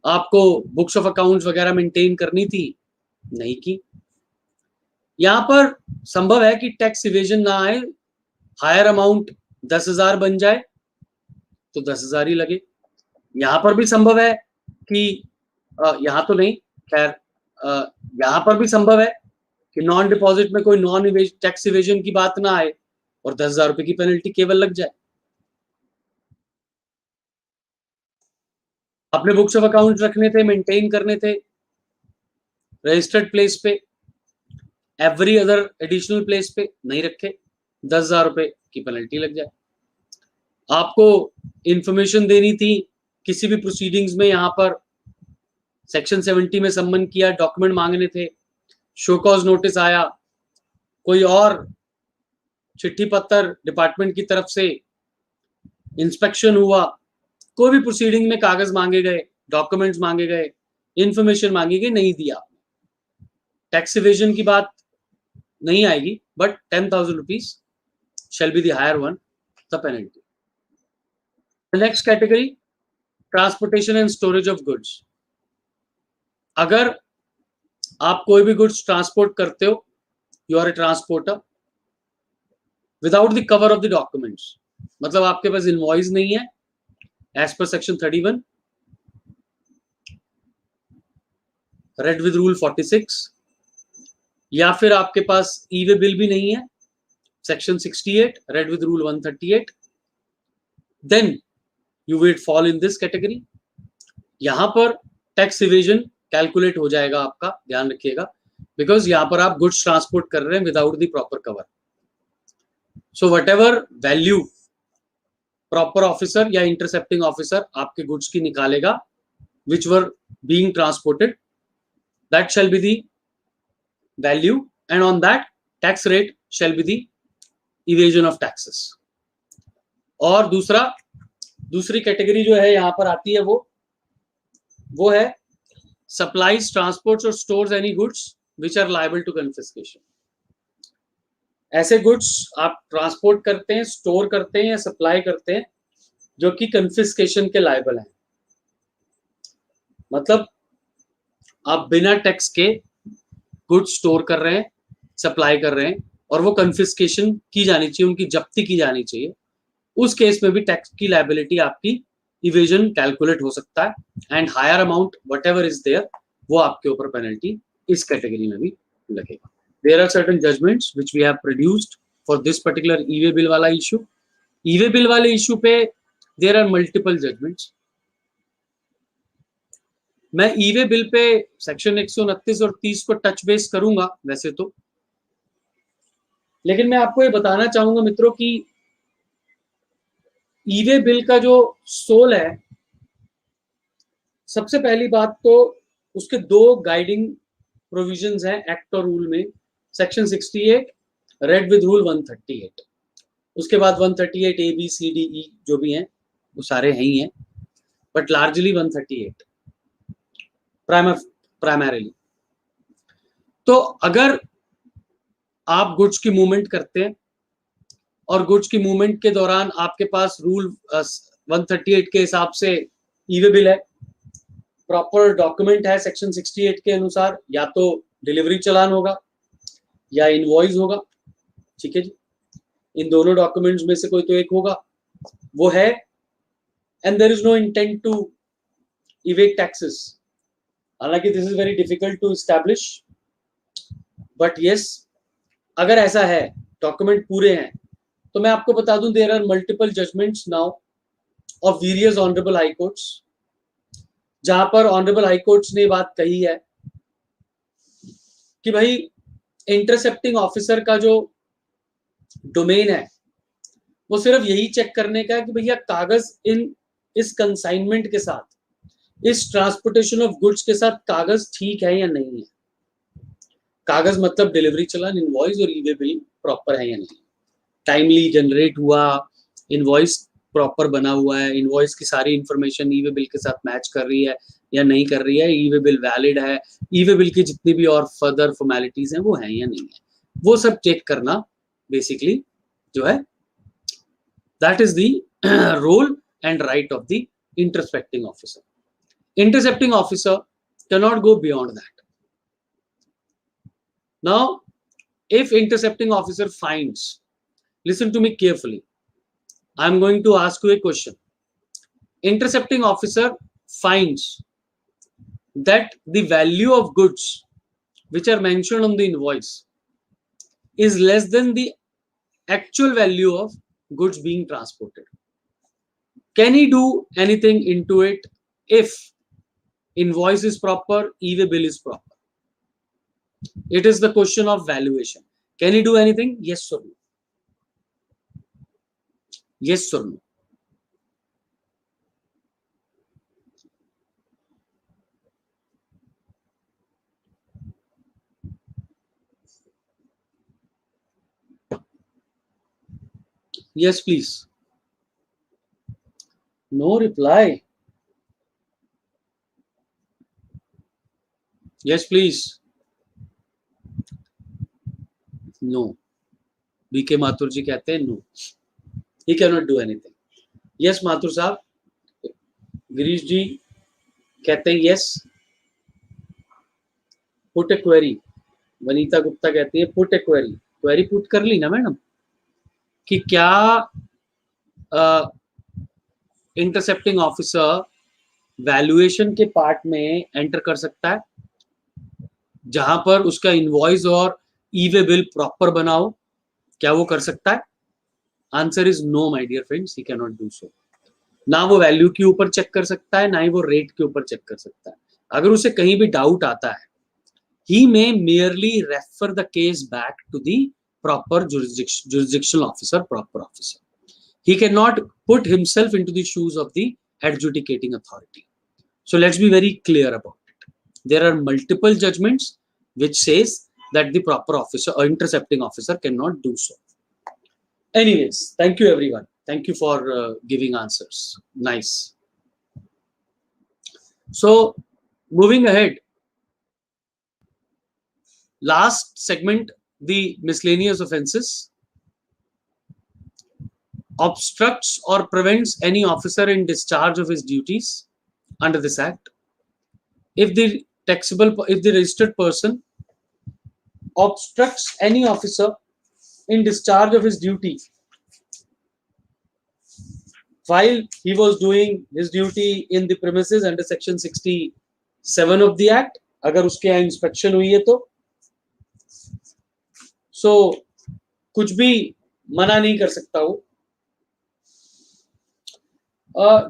आपको बुक्स ऑफ अकाउंट्स वगैरह मेंटेन करनी थी, नहीं की। यहां पर संभव है कि टैक्स इवेजन ना आए, हायर अमाउंट 10,000 बन जाए तो 10,000 ही लगे। यहां पर भी संभव है कि यहां तो नहीं, खैर यहां पर भी संभव है कि नॉन डिपॉजिट में कोई नॉन टैक्स इवेजन की बात ना आए और 10,000 रुपए की पेनल्टी केवल लग जाए। अपने बुक्स ऑफ अकाउंट रखने थे, मेंटेन करने थे रजिस्टर्ड प्लेस पे, एवरी अदर एडिशनल प्लेस पे नहीं रखे, 10,000 रुपए की पेनल्टी लग जाए। आपको इंफॉर्मेशन देनी थी किसी भी प्रोसीडिंग्स में, यहां पर सेक्शन 70 में सम्मन किया, डॉक्यूमेंट मांगने थे, शो कॉज नोटिस आया, कोई और चिट्ठी पत्र डिपार्टमेंट की तरफ से, इंस्पेक्शन हुआ, कोई भी प्रोसीडिंग में कागज मांगे गए, डॉक्यूमेंट्स मांगे गए, इंफॉर्मेशन मांगी गई, नहीं दिया। टैक्स इवेजन की बात नहीं आएगी, but 10,000 rupees shall be the higher one, the penalty. The next category, transportation and storage of goods. अगर आप कोई भी गुड्स ट्रांसपोर्ट करते हो, you are a transporter, without the cover of the documents, मतलब आपके पास इनवॉइस नहीं है as per section 31, red with rule 46, या फिर आपके पास ई वे बिल भी नहीं है section 68, read with rule 138, then you will fall in this category. यहां पर टैक्स इवेजन कैलकुलेट हो जाएगा आपका, ध्यान रखिएगा, बिकॉज यहां पर आप गुड्स ट्रांसपोर्ट कर रहे हैं without the proper cover. So whatever value proper officer या इंटरसेप्टिंग ऑफिसर आपके गुड्स की निकालेगा which were being transported, that shall be the value, and on that tax rate shall be the evasion of taxes. और दूसरी category जो है यहां पर आती है वो है सप्लाईज, ट्रांसपोर्ट्स और stores any goods which are liable to confiscation. ऐसे गुड्स आप ट्रांसपोर्ट करते हैं, स्टोर करते हैं या सप्लाई करते हैं जो कि कन्फिस्केशन के लायबल हैं, मतलब आप बिना टैक्स के गुड्स स्टोर कर रहे हैं, सप्लाई कर रहे हैं, और वो कन्फिस्केशन की जानी चाहिए, उनकी जब्ती की जानी चाहिए, उस केस में भी टैक्स की लायबिलिटी आपकी इवेजन कैलकुलेट हो सकता है, and higher amount whatever is there वो आपके ऊपर पेनल्टी इस कैटेगरी में भी लगेगा। There are certain judgments which we have produced for this particular e way bill वाला इशू। ई वे बिल वाले इशू पे देयर आर मल्टीपल जजमेंट्स। मैं e way bill pay section 129 और 30 को टच बेस करूंगा वैसे तो, लेकिन मैं आपको ये बताना चाहूंगा मित्रों कि ई वे बिल का जो सोल है, सबसे पहली बात तो उसके दो गाइडिंग प्रोविजंस हैं एक्ट और रूल में, सेक्शन 68, रेड विद रूल 138, उसके बाद 138 A B C D E जो भी हैं वो सारे हैं ही हैं, बट लार्जली 138 प्राइमरीली। तो अगर आप गुड्स की मूवमेंट करते हैं और गुड्स की मूवमेंट के दौरान आपके पास रूल 138 के हिसाब से ई वे बिल है, प्रॉपर डॉक्यूमेंट है सेक्शन 68 के अनुसार, या तो डिलीवरी चलान होगा या इनवॉइस होगा, ठीक है जी, इन दोनों डॉक्यूमेंट्स में से कोई तो एक होगा, वो है, and there is no intent to evade taxes. हालांकि this is very difficult to establish, but yes, अगर ऐसा है, डॉक्यूमेंट पूरे हैं, तो मैं आपको बता दूं there are multiple judgments now of various honourable high courts, जहां पर ऑनरेबल हाई कोर्ट्स ने बात कही है कि भाई इंटरसेप्टिंग ऑफिसर का जो डोमेन है वो सिर्फ यही चेक करने का है कि भैया कागज इस कंसाइनमेंट के साथ इस ट्रांसपोर्टेशन ऑफ गुड्स के साथ कागज ठीक है या नहीं है? कागज मतलब डिलीवरी चलान, इनवॉइस और ई वे बिल प्रॉपर है या नहीं, टाइमली जनरेट हुआ, इनवॉइस प्रॉपर बना हुआ है, इनवॉइस की सारी इंफॉर्मेशन ई वे बिल के साथ मैच कर रही है या नहीं कर रही है, ई वे बिल वैलिड है, ई वे बिल की जितनी भी और फर्दर फॉर्मेलिटीज हैं वो हैं या नहीं है, वो सब चेक करना बेसिकली जो है, that is the role and right of the intercepting officer. Intercepting officer cannot go beyond that. Now, if intercepting officer finds, listen to me carefully, I am going to ask you a question. Intercepting officer finds that the value of goods which are mentioned on the invoice is less than the actual value of goods being transported. Can he do anything into it if invoice is proper, e-way bill is proper? It is the question of valuation. Can he do anything? Yes or no? Yes or no? Yes, please. No reply. Yes, please. No. BK Mathur ji कहते हैं no. He cannot do anything. Yes, Mathur साहब. गिरीश जी कहते हैं yes. Put a query. Vanita Gupta कहती है put a query. Query put कर ली ना madam कि क्या इंटरसेप्टिंग ऑफिसर वैल्यूएशन के पार्ट में एंटर कर सकता है जहां पर उसका इनवॉइस और ई-वे बिल प्रॉपर बना हो, क्या वो कर सकता है? Answer is no my dear friends, he can not do so. ना वो वैल्यू के ऊपर चेक कर सकता है, ना ही वो रेट के ऊपर चेक कर सकता है. अगर उसे कहीं भी डाउट आता है, ही मे merely refer the case back to the proper jurisdictional officer, proper officer. He cannot put himself into the shoes of the adjudicating authority. So let's be very clear about it. There are multiple judgments which says that the proper officer or intercepting officer cannot do so. Anyways, thank you everyone. Thank you for giving answers. Nice. So moving ahead, last segment, the miscellaneous offenses. Obstructs or prevents any officer in discharge of his duties under this act. If the registered person obstructs any officer in discharge of his duty while he was doing his duty in the premises under section 67 of the act, अगर उसके यहाँ inspection हुई है तो कुछ भी मना नहीं कर सकता वो.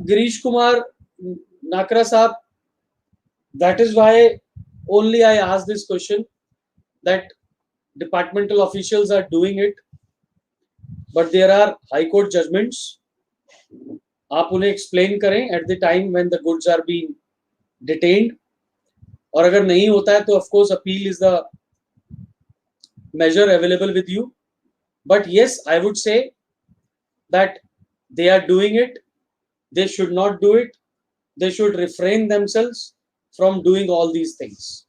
गिरीश कुमार नाकरा साहब, that is why only I asked this question, that departmental officials are doing it, but there are high court judgments. आप उन्हें explain करें at the time when the goods are being detained, और अगर नहीं होता है तो of course appeal is the measure available with you. But yes, I would say that they are doing it. They should not do it. They should refrain themselves from doing all these things.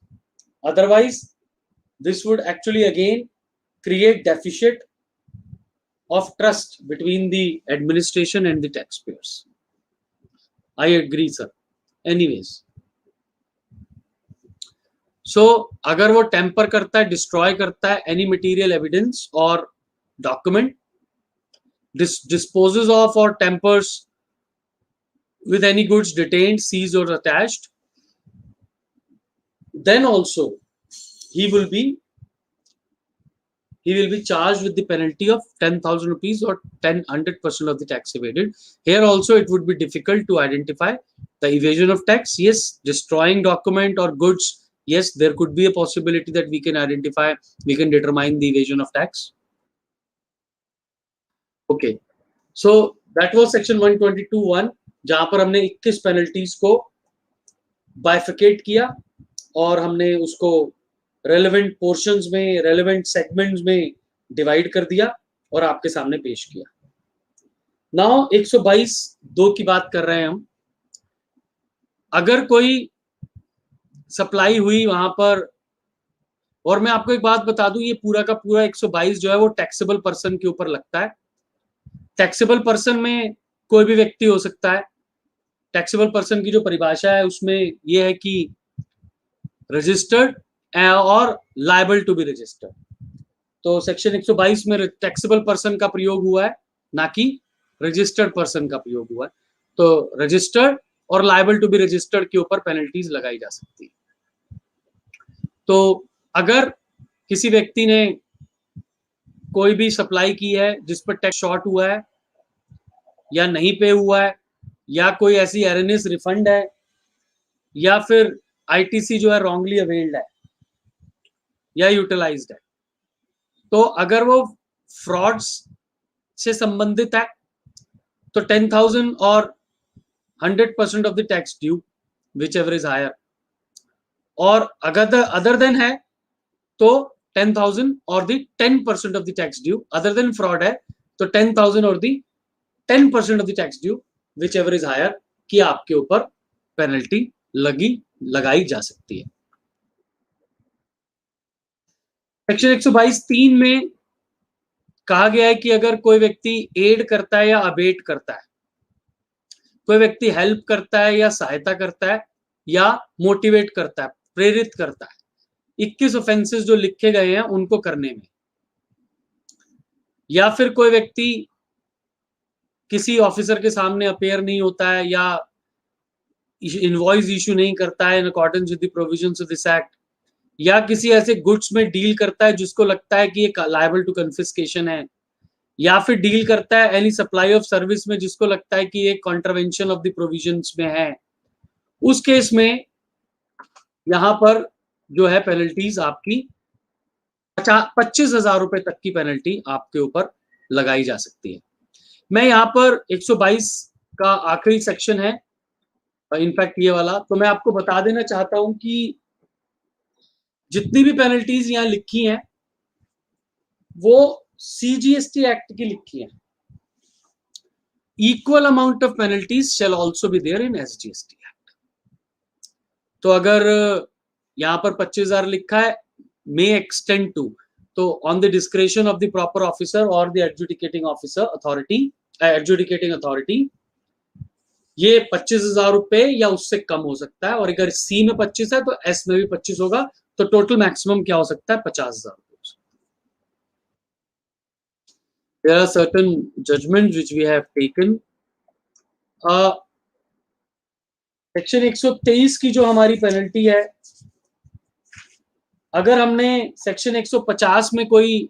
Otherwise, this would actually again create deficit of trust between the administration and the taxpayers. I agree, sir. Anyways, so अगर वो temper करता है, destroy करता है any material evidence or document, disposes of or tampers with any goods detained, seized or attached, then also he will be charged with the penalty of 10,000 rupees or 100% of the tax evaded. Here also it would be difficult to identify the evasion of tax. Yes, destroying document or goods, yes, there could be a possibility that we can identify, we can determine the evasion of tax. Okay, so that was section 122(1), जहां पर हमने 21 penalties को बाइफिकेट किया और हमने उसको relevant portions में, relevant segments में डिवाइड कर दिया और आपके सामने पेश किया। नाउ 122(2) की बात कर रहे हैं हम। अगर कोई सप्लाई हुई वहां पर, और मैं आपको एक बात बता दूं, ये पूरा का पूरा 122 जो है वो टैक्सेबल पर्सन के ऊपर लगता है। टैक्सेबल पर्सन में कोई भी व्यक्ति हो सकता है। टैक्सेबल पर्सन की जो परिभाषा है उसमें यह है कि रजिस्टर्ड और लायबल टू बी रजिस्टर्ड। तो सेक्शन 122 में टैक्सेबल पर्सन का प्रयोग हुआ है, ना कि रजिस्टर्ड पर्सन का प्रयोग हुआ है। तो रजिस्टर्ड और लायबल टू बी रजिस्टर्ड के ऊपर पेनल्टीज लगाई जा सकती है। तो अगर किसी व्यक्ति ने कोई भी सप्लाई की है जिस पर टैक्स शॉर्ट हुआ है या नहीं पे हुआ है, या कोई ऐसी एरनेस रिफंड है, या फिर आईटीसी जो है रॉन्गली अवेल्ड है या यूटिलाइज्ड है, तो अगर वो फ्रॉड्स से संबंधित है तो 10,000 और 100% of the tax due whichever is higher, और अगर अदर देन है तो 10,000 और the 10% of the tax due. Other than fraud है तो 10,000 और the 10% of the tax due whichever is higher की आपके ऊपर पेनल्टी लगाई जा सकती है। सेक्शन 122(3) में कहा गया है कि अगर कोई व्यक्ति एड करता है या अबेट करता है, कोई व्यक्ति हेल्प करता है या सहायता करता है या मोटिवेट करता है, प्रेरित करता है, 21 ऑफेंसेस जो लिखे गए हैं उनको करने में, या फिर कोई व्यक्ति किसी ऑफिसर के सामने अपेयर नहीं होता है या इनवॉइस इशू नहीं करता है in accordance with the provisions of this act, या किसी ऐसे गुड्स में डील करता है जिसको लगता है कि ये लायबल टू कन्फिस्केशन है, या फिर डील करता है एनी सप्लाई ऑफ सर्विस में जिसको लगता है कि ये कॉन्ट्रवेंशन ऑफ द प्रोविजंस में है, उस केस में यहां पर जो है पेनल्टीज आपकी 25,000 रुपए तक की पेनल्टी आपके ऊपर लगाई जा सकती है। मैं यहाँ पर 122 का आखिरी सेक्शन है, इनफैक्ट ये वाला, तो मैं आपको बता देना चाहता हूं कि जितनी भी पेनल्टीज यहाँ लिखी हैं वो CGST एक्ट की लिखी हैं। Equal amount of penalties shall also be there in SGST act. तो अगर यहाँ पर 25,000 लिखा है, मे एक्सटेंड टू, तो on the discretion of the proper officer और the adjudicating officer adjudicating authority, ये 25,000 रुपए या उससे कम हो सकता है, और अगर C में 25 है तो S में भी 25 होगा, तो टोटल मैक्सिमम क्या हो सकता है, 50,000 रुपए। There are certain judgments which we have taken. Section 123 की जो हमारी पेनल्टी है, अगर हमने सेक्शन 150 में कोई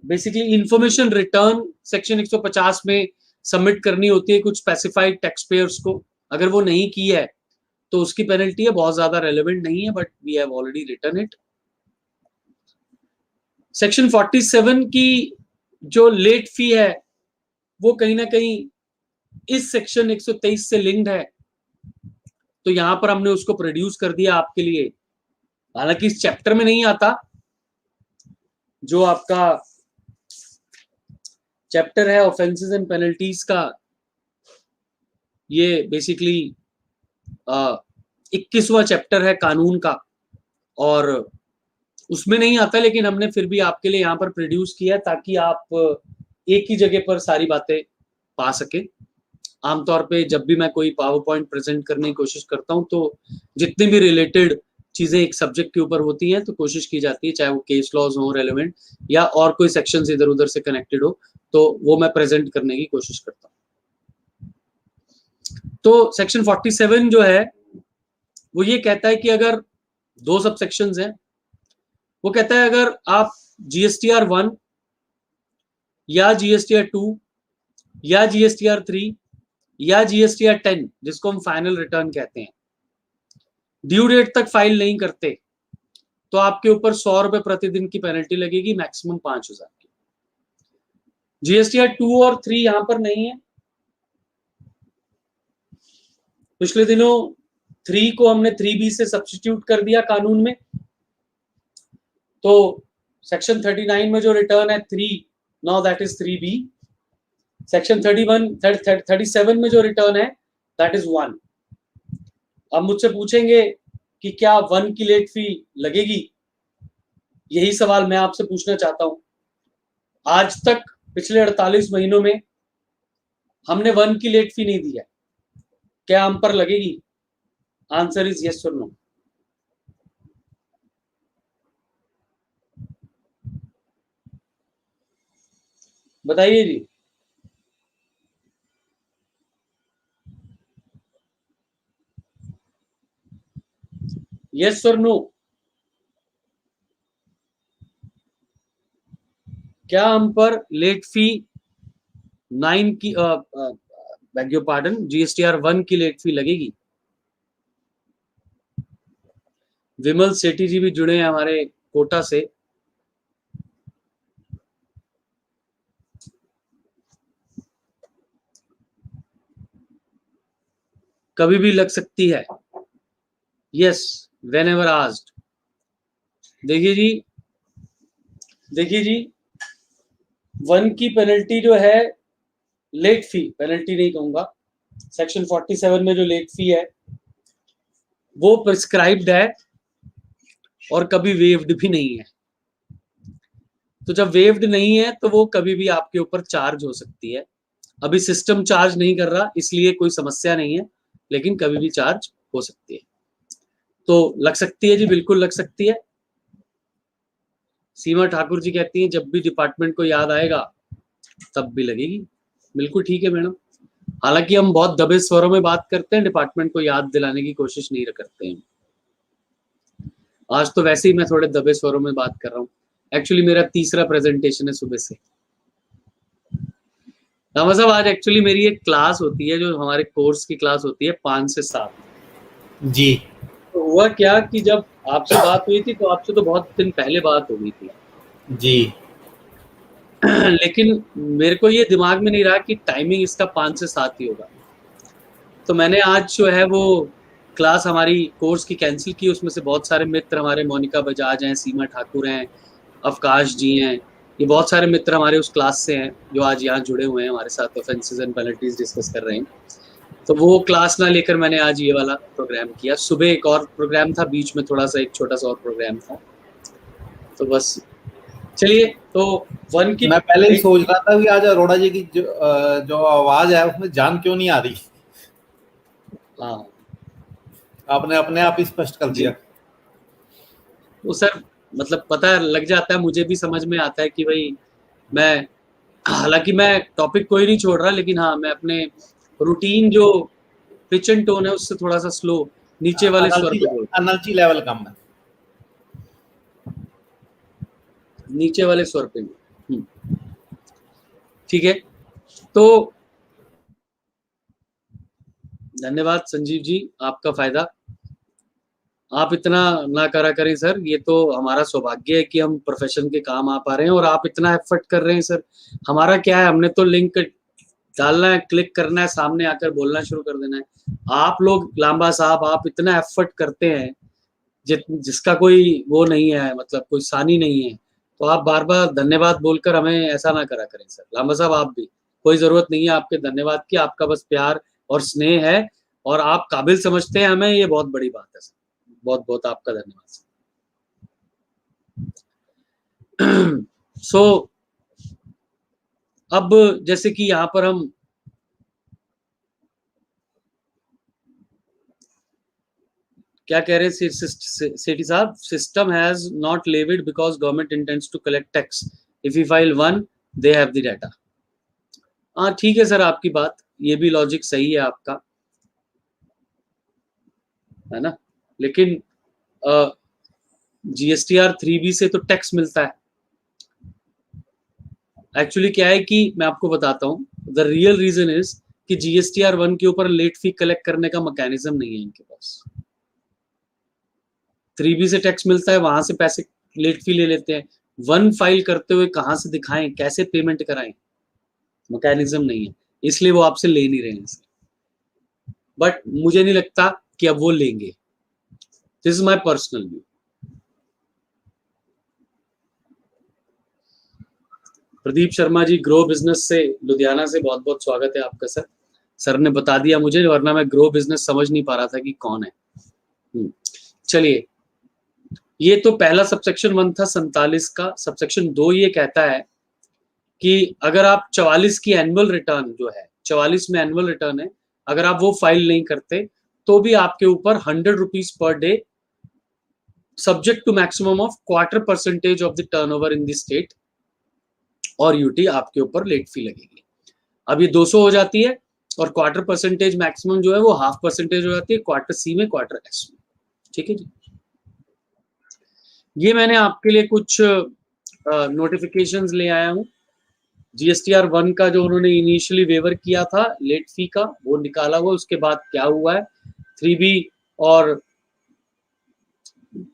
बेसिकली इंफॉर्मेशन रिटर्न सेक्शन 150 में सबमिट करनी होती है कुछ स्पेसिफाइड टैक्स पेयर्स को, अगर वो नहीं की है तो उसकी पेनल्टी है, बहुत ज्यादा रेलेवेंट नहीं है, but we have already return it. Section 47 की जो लेट फी है वो कहीं ना कहीं इस सेक्शन 123 से लिंक्ड है, तो यहां पर हमने उसको प्रोड्यूस कर दिया आपके लिए। हालांकि इस चैप्टर में नहीं आता, जो आपका चैप्टर है ऑफेंसेस एंड पेनल्टीज का, ये बेसिकली 21वां चैप्टर है कानून का, और उसमें नहीं आता, लेकिन हमने फिर भी आपके लिए यहाँ पर प्रोड्यूस किया ताकि आप एक ही जगह पर सारी बातें पा सके। आमतौर पे जब भी मैं कोई पावर पॉइंट प्रेजेंट करने की कोशिश करता हूँ तो जितनी भी रिलेटेड चीजें एक सब्जेक्ट के ऊपर होती हैं तो कोशिश की जाती है, चाहे वो केस लॉज हो रेलेवेंट या और कोई सेक्शंस इधर उधर से कनेक्टेड हो, तो वो मैं प्रेजेंट करने की कोशिश करता हूँ। तो सेक्शन 47 जो है वो ये कहता है कि अगर दो सब सेक्शंस हैं, वो कहता है अगर आप GSTR 1 या GSTR 2 या GSTR 3 या GSTR 10, जिसको हम फाइनल रिटर्न कहते हैं, ड्यू डेट तक फाइल नहीं करते तो आपके ऊपर 100 रुपए प्रतिदिन की पेनल्टी लगेगी, मैक्सिमम 5,000 की। GSTR 2 और 3 यहां पर नहीं है, पिछले दिनों 3 को हमने 3B से सब्स्टिट्यूट कर दिया कानून में, तो सेक्शन 39 में जो रिटर्न है 3, now that is 3B। Section 37 में जो रिटर्न है दैट इज 1। अब मुझसे पूछेंगे कि क्या 1 की लेट फी लगेगी, यही सवाल मैं आपसे पूछना चाहता हूं। आज तक पिछले 48 महीनों में हमने 1 की लेट फी नहीं दी है, क्या हम पर लगेगी? आंसर इज यस और नो। बताइए जी। यस और नो, क्या हम पर लेट फी 9 की बेग योर पार्डन GSTR 1 की लेट फी लगेगी? विमल सेठी जी भी जुड़े हैं हमारे कोटा से। कभी भी लग सकती है, यस, वेन एवर आस्क्ड। देखिए जी 1 की पेनल्टी जो है, लेट फी, पेनल्टी नहीं कहूंगा, सेक्शन 47 में जो लेट फी है वो प्रिस्क्राइब्ड है और कभी वेव्ड भी नहीं है। तो जब वेव्ड नहीं है तो वो कभी भी आपके ऊपर चार्ज हो सकती है। अभी सिस्टम चार्ज नहीं कर रहा इसलिए कोई समस्या नहीं है, लेकिन कभी भी चार्ज हो सकती है। तो लग सकती है जी, बिल्कुल लग सकती है। सीमा ठाकुर जी कहती हैं जब भी डिपार्टमेंट को याद आएगा तब भी लगेगी। बिल्कुल ठीक है मैडम। हालांकि हम बहुत दबे स्वरों में बात करते हैं, डिपार्टमेंट को याद दिलाने की कोशिश नहीं करते हैं। आज तो वैसे ही मैं थोड़े दबे स्वरों में बात कर रहा हूँ। एक्चुअली मेरा तीसरा प्रेजेंटेशन है सुबह से। रामा साहब, आज एक्चुअली मेरी एक क्लास होती है, जो हमारे कोर्स की क्लास होती है 5 से 7 जी। तो हुआ क्या कि जब आपसे बात हुई थी तो आपसे तो बहुत दिन पहले बात हो गई थी जी। लेकिन मेरे को ये दिमाग में नहीं रहा कि टाइमिंग इसका 5 से 7 ही होगा। तो मैंने आज जो है वो क्लास हमारी कोर्स की कैंसिल की। उसमें से बहुत सारे मित्र हमारे, मोनिका बजाज हैं, सीमा ठाकुर हैं, अवकाश जी हैं, ये बहुत सारे मित्र हमारे उस क्लास से हैं जो आज यहाँ जुड़े हुए हैं हमारे साथ, ऑफेंसेस एंड पेनल्टीज डिस्कस कर रहे हैं। तो वो क्लास ना लेकर मैंने आज ये वाला प्रोग्राम किया। सुबह एक और प्रोग्राम था, बीच में थोड़ा सा एक छोटा सा और प्रोग्राम था। तो बस चलिए, तो 1 की मैं पहले ही सोच रहा था कि आज अरोड़ा जी की जो आवाज है उसमें जान क्यों नहीं आ रही। हाँ, आपने अपने आप ही स्पष्ट कर दिया। वो सर मतलब पता लग जाता है, मुझे भी समझ में आता है कि भाई मैं, हालांकि मैं टॉपिक कोई नहीं छोड़ रहा, लेकिन हाँ मैं अपने रूटीन जो पिच एंड टोन है उससे थोड़ा सा स्लो नीचे वाले स्वर पे बोल, एनर्जी लेवल कम है, नीचे वाले स्वर पे। ठीक है, तो धन्यवाद संजीव जी, आपका फायदा। आप इतना ना करा करें सर, ये तो हमारा सौभाग्य है कि हम प्रोफेशन के काम आ पा रहे हैं और आप इतना एफर्ट कर रहे हैं सर। हमारा क्या है, हमने तो लिंक डालना है, क्लिक करना है, सामने आकर बोलना शुरू कर देना है। आप लोग लांबा साहब, आप इतना एफर्ट करते हैं जिसका कोई वो नहीं है, मतलब कोई सानी नहीं है। तो आप बार बार धन्यवाद बोलकर हमें ऐसा ना करा करें सर। लांबा साहब आप भी, कोई जरूरत नहीं है आपके धन्यवाद की, आपका बस प्यार और स्नेह है और आप काबिल समझते हैं हमें, ये बहुत बड़ी बात है सर। बहुत बहुत आपका धन्यवाद सर। सो अब जैसे कि यहाँ पर हम क्या कह रहे हैं सेठी साहब, system has not levied because government intends to collect tax, if you file 1 they have the data. हाँ ठीक है सर, आपकी बात, ये भी लॉजिक सही है आपका, है ना। लेकिन GSTR 3B से तो टैक्स मिलता है। एक्चुअली क्या है कि मैं आपको बताता हूँ, द रियल रीजन इज कि GSTR 1 के ऊपर लेट फी कलेक्ट करने का मैकेनिज्म नहीं है इनके पास। 3B से टैक्स मिलता है, वहां से पैसे लेट फी ले लेते हैं। 1 फाइल करते हुए कहाँ से दिखाएं, कैसे पेमेंट कराएं, मैकेनिज्म नहीं है, इसलिए वो आपसे ले नहीं रहे हैं। बट मुझे नहीं लगता कि अब वो लेंगे। This is my personal view. Pradeep Sharma ji grow business से लुधियाना से बहुत बहुत स्वागत है आपका सर। सर ने बता दिया मुझे, वरना मैं ग्रो बिजनेस समझ नहीं पा रहा था कि कौन है। चलिए, ये तो पहला सबसेक्शन 1 था 47 का। सबसेक्शन 2 ये कहता है कि अगर आप 44 की एनुअल रिटर्न जो है, 44 में एनुअल रिटर्न है, अगर आप वो फाइल नहीं करते तो भी आपके ऊपर 100 rupees per day subject to maximum of 25% of the turnover in the state और यूटी आपके ऊपर लेट फी लगेगी। अब ये 200 हो जाती है और 25% मैक्सिमम जो है वो 0.5% हो जाती है क्वार्टर सी में, क्वार्टर एस में। ठीक है जी। ये मैंने आपके लिए कुछ नोटिफिकेशंस ले आया हूँ। GSTR 1 का जो उन्होंने इनिशियली वेवर किया था लेट फी का, वो निकाला हुआ। उसके बाद क्या हुआ है 3B और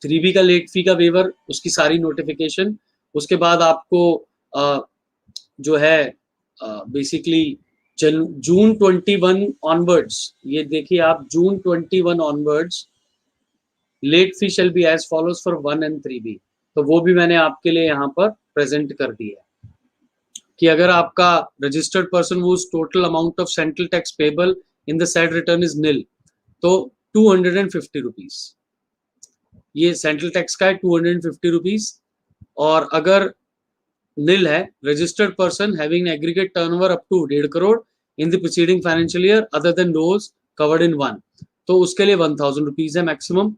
3B का लेट फी का वेवर, उसकी सारी नोटिफिकेशन। उसके बाद आपको जो है बेसिकली जून 21 ऑनवर्ड्स, ये देखिए आप, June 21 onwards late fee shall be as follows for 1 and 3B। तो वो भी मैंने आपके लिए यहाँ पर प्रेजेंट कर दिया है कि अगर आपका रजिस्टर्ड पर्सन वो total amount of central tax payable in the said return is निल, तो 250 रुपीज ये सेंट्रल टैक्स का है, 250 रुपीज। और अगर निल है, registered person having aggregate turnover up to 1.5 crore in the preceding financial year other than those covered in 1, तो उसके लिए 1000 रुपीज है मैक्सिमम,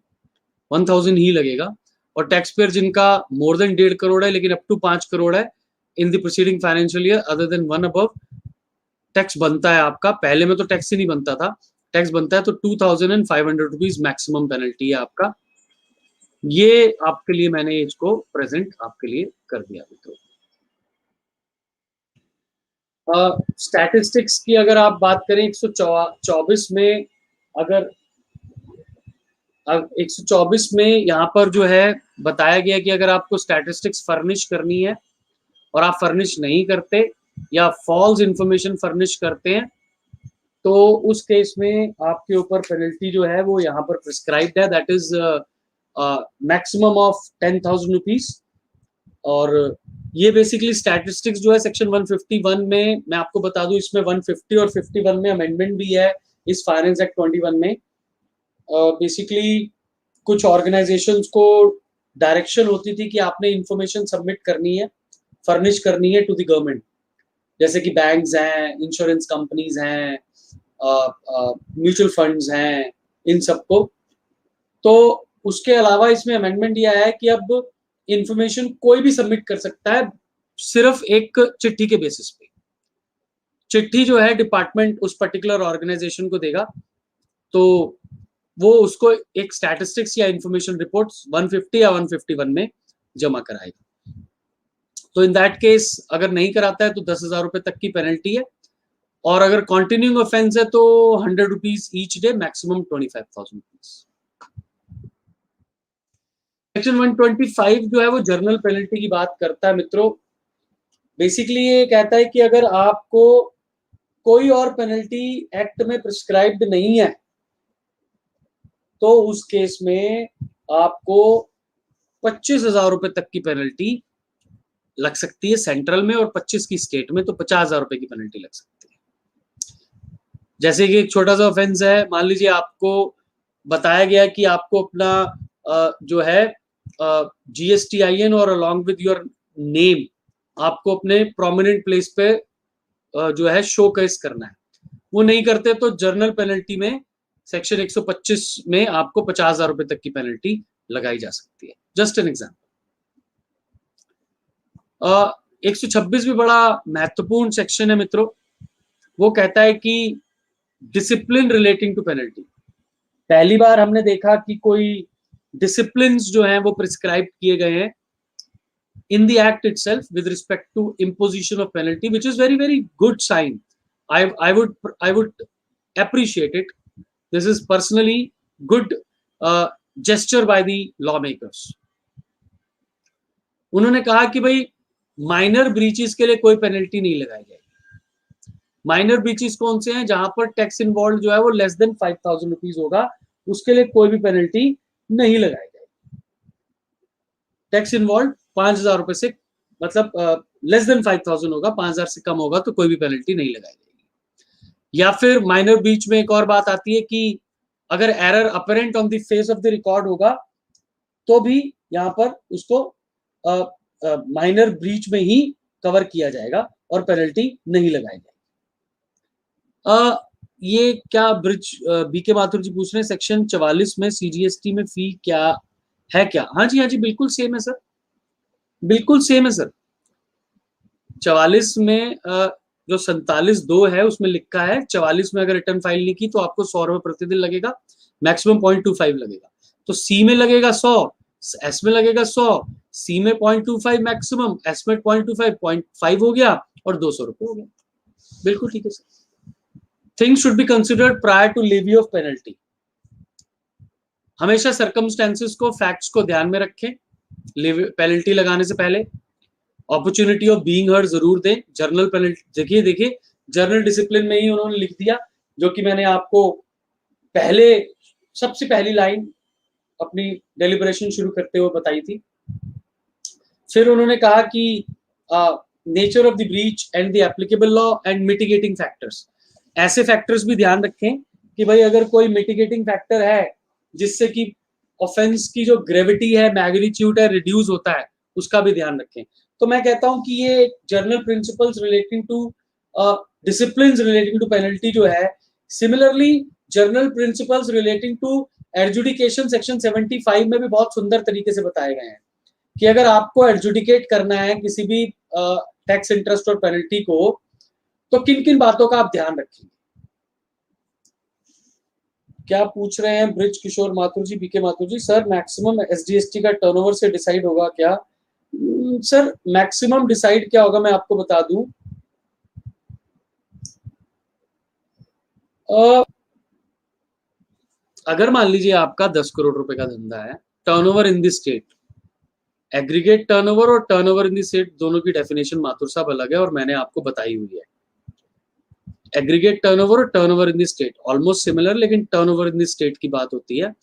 1000 ही लगेगा। और टैक्स पेयर जिनका मोर देन 1.5 करोड़ है लेकिन अप टू 5 करोड़ है इन the preceding financial year other then 1 above, tax बनता है आपका। पहले में तो टैक्स ही नहीं बनता था, टैक्स बनता है तो 2500 रुपीज मैक्सिमम पेनल्टी है आपका। ये आपके लिए मैंने इसको प्रेजेंट आपके लिए कर दिया मित्रों। स्टैटिस्टिक्स की अगर आप बात करें 124 में, अगर 124 में यहाँ पर जो है बताया गया कि अगर आपको स्टैटिस्टिक्स फर्निश करनी है और आप फर्निश नहीं करते या फॉल्स इंफॉर्मेशन फर्निश करते हैं, तो उस केस में आपके ऊपर पेनल्टी जो है वो यहाँ पर प्रिस्क्राइब्ड है, that is maximum of 10,000 rupees. और ये बेसिकली स्टैटिस्टिक्स जो है सेक्शन 151 में, मैं आपको बता दूं, इसमें 150 और 51 में अमेंडमेंट भी है इस फाइनेंस एक्ट 21 में। बेसिकली कुछ ऑर्गेनाइजेशंस को डायरेक्शन होती थी कि आपने इंफॉर्मेशन सबमिट करनी है, फर्निश करनी है टू द गवर्नमेंट, जैसे कि बैंक्स हैं, इंश्योरेंस कंपनीज हैं, म्यूचुअल फंड्स हैं, इन सबको। तो उसके अलावा इसमें अमेंडमेंट दिया है कि अब इंफॉर्मेशन कोई भी सबमिट कर सकता है सिर्फ एक चिट्ठी के बेसिस पे। चिट्ठी जो है डिपार्टमेंट उस पर्टिकुलर ऑर्गेनाइजेशन को देगा, तो वो उसको एक स्टैटिस्टिक्स या इंफॉर्मेशन रिपोर्ट 150 या 151 में जमा कराएगा। तो इन दैट केस अगर नहीं कराता है तो 10,000 रुपए तक की पेनल्टी है, और अगर कॉन्टिन्यूइंग ऑफेंस है तो 100 rupees each day, maximum 25,000 rupees. Section 125 जो है वो जर्नल पेनल्टी की बात करता है मित्रों। बेसिकली ये कहता है कि अगर आपको कोई और पेनल्टी एक्ट में प्रिस्क्राइब्ड नहीं है तो उस केस में आपको 25,000 रुपए तक की पेनल्टी लग सकती है सेंट्रल में, और 25 की स्टेट में तो 50,000 रुपए की पेनल्टी लग सकती है। जैसे कि एक छोटा सा ऑफेंस है, मान लीजिए आपको बताया गया कि आपको अपना जो है GSTIN और अलॉन्ग विद योर नेम आपको अपने प्रोमिनेंट प्लेस पे जो है शो केस करना है, वो नहीं करते तो जर्नल पेनल्टी में सेक्शन 125 में आपको 50,000 रुपए तक की पेनल्टी लगाई जा सकती है। Just an example. 126 भी बड़ा महत्वपूर्ण सेक्शन है मित्रों। वो कहता है कि डिसिप्लिन रिलेटिंग टू पेनल्टी। पहली बार हमने देखा कि कोई डिसिप्लिन जो हैं वो प्रिस्क्राइब किए गए हैं in the act itself with respect to imposition of penalty, which is very very good sign. I would appreciate it. This is personally good gesture by the lawmakers. उन्होंने कहा कि भाई माइनर ब्रीचेस के लिए कोई पेनल्टी नहीं लगाई जाएगी, माइनर ब्रीचेस कौन से हैं? जहां पर टैक्स इन्वॉल्व जो है वो लेस देन 5,000 रुपीज होगा, उसके लिए कोई भी पेनल्टी नहीं लगाई जाएगी। टैक्स इन्वॉल्व 5,000 रुपए से मतलब लेस देन 5,000 होगा, 5,000 से कम होगा तो कोई भी पेनल्टी नहीं लगाई जाएगी। या फिर माइनर ब्रीच में एक और बात आती है कि अगर error apparent on the face of the record होगा तो भी यहां पर उसको माइनर ब्रीच में ही कवर किया जाएगा और पेनल्टी नहीं लगाई जाएगी। ये क्या ब्रिज बीके माथुर जी पूछ रहे हैं, सेक्शन 44 में सीजीएसटी में फी क्या है क्या? हाँ जी बिल्कुल सेम है सर, बिल्कुल सेम है सर। 44 में जो 47(2) है उसमें लिखा है 44 में अगर रिटर्न फाइल नहीं की तो आपको 100 रुपए प्रतिदिन लगेगा, मैक्सिमम 0.25 लगेगा। तो सी में लगेगा 100, एस में लगेगा 100, सी में 0.25 मैक्सिमम, एस में 0.25 हो गया और 200 रुपए हो गया। बिल्कुल ठीक है sir. Things should be considered prior to levy of penalty. हमेशा सर्कमस्टेंसेस को, फैक्ट्स को ध्यान में रखें पेनल्टी लगाने से पहले। अपॉर्चुनिटी ऑफ बीइंग हर्ड जरूर दें। जर्नल पेनल्टी देखिए जर्नल डिसिप्लिन में ही उन्होंने लिख दिया, जो कि मैंने आपको पहले सबसे पहली लाइन अपनी डेलिब्रेशन शुरू करते हुए बताई थी। फिर उन्होंने कहा कि nature of the breach and the applicable law and mitigating factors. ऐसे फैक्टर्स भी ध्यान रखें कि भाई अगर कोई मिटिगेटिंग फैक्टर है जिससे कि ऑफेंस की जो ग्रेविटी है, मैग्नीट्यूड है, रिड्यूस होता है, उसका भी ध्यान रखें। तो मैं कहता हूं कि ये general principles relating to discipline relating to penalty जो है, similarly general principles relating to adjudication section 75 में भी बहुत सुंदर तरीके से बताए गए हैं कि अगर आपको एडजुडिकेट करना है किसी भी टैक्स इंटरेस्ट और पेनल्टी को, तो किन किन बातों का आप ध्यान रखेंगे। क्या पूछ रहे हैं ब्रिज किशोर माथुर जी, बीके माथुर जी? सर मैक्सिमम एसजीएसटी का टर्नओवर से डिसाइड होगा क्या? सर मैक्सिमम डिसाइड क्या होगा मैं आपको बता दूं। अगर मान लीजिए आपका 10 करोड़ रुपए का धंधा है, turnover in the state, aggregate turnover और टर्नओवर इन द स्टेट दोनों की डेफिनेशन माथुर साहब अलग है और मैंने आपको बताई हुई है। एग्रीगेट टर्नओवर और turnover in the state almost similar, लेकिन टर्नओवर इन द स्टेट की बात होती है।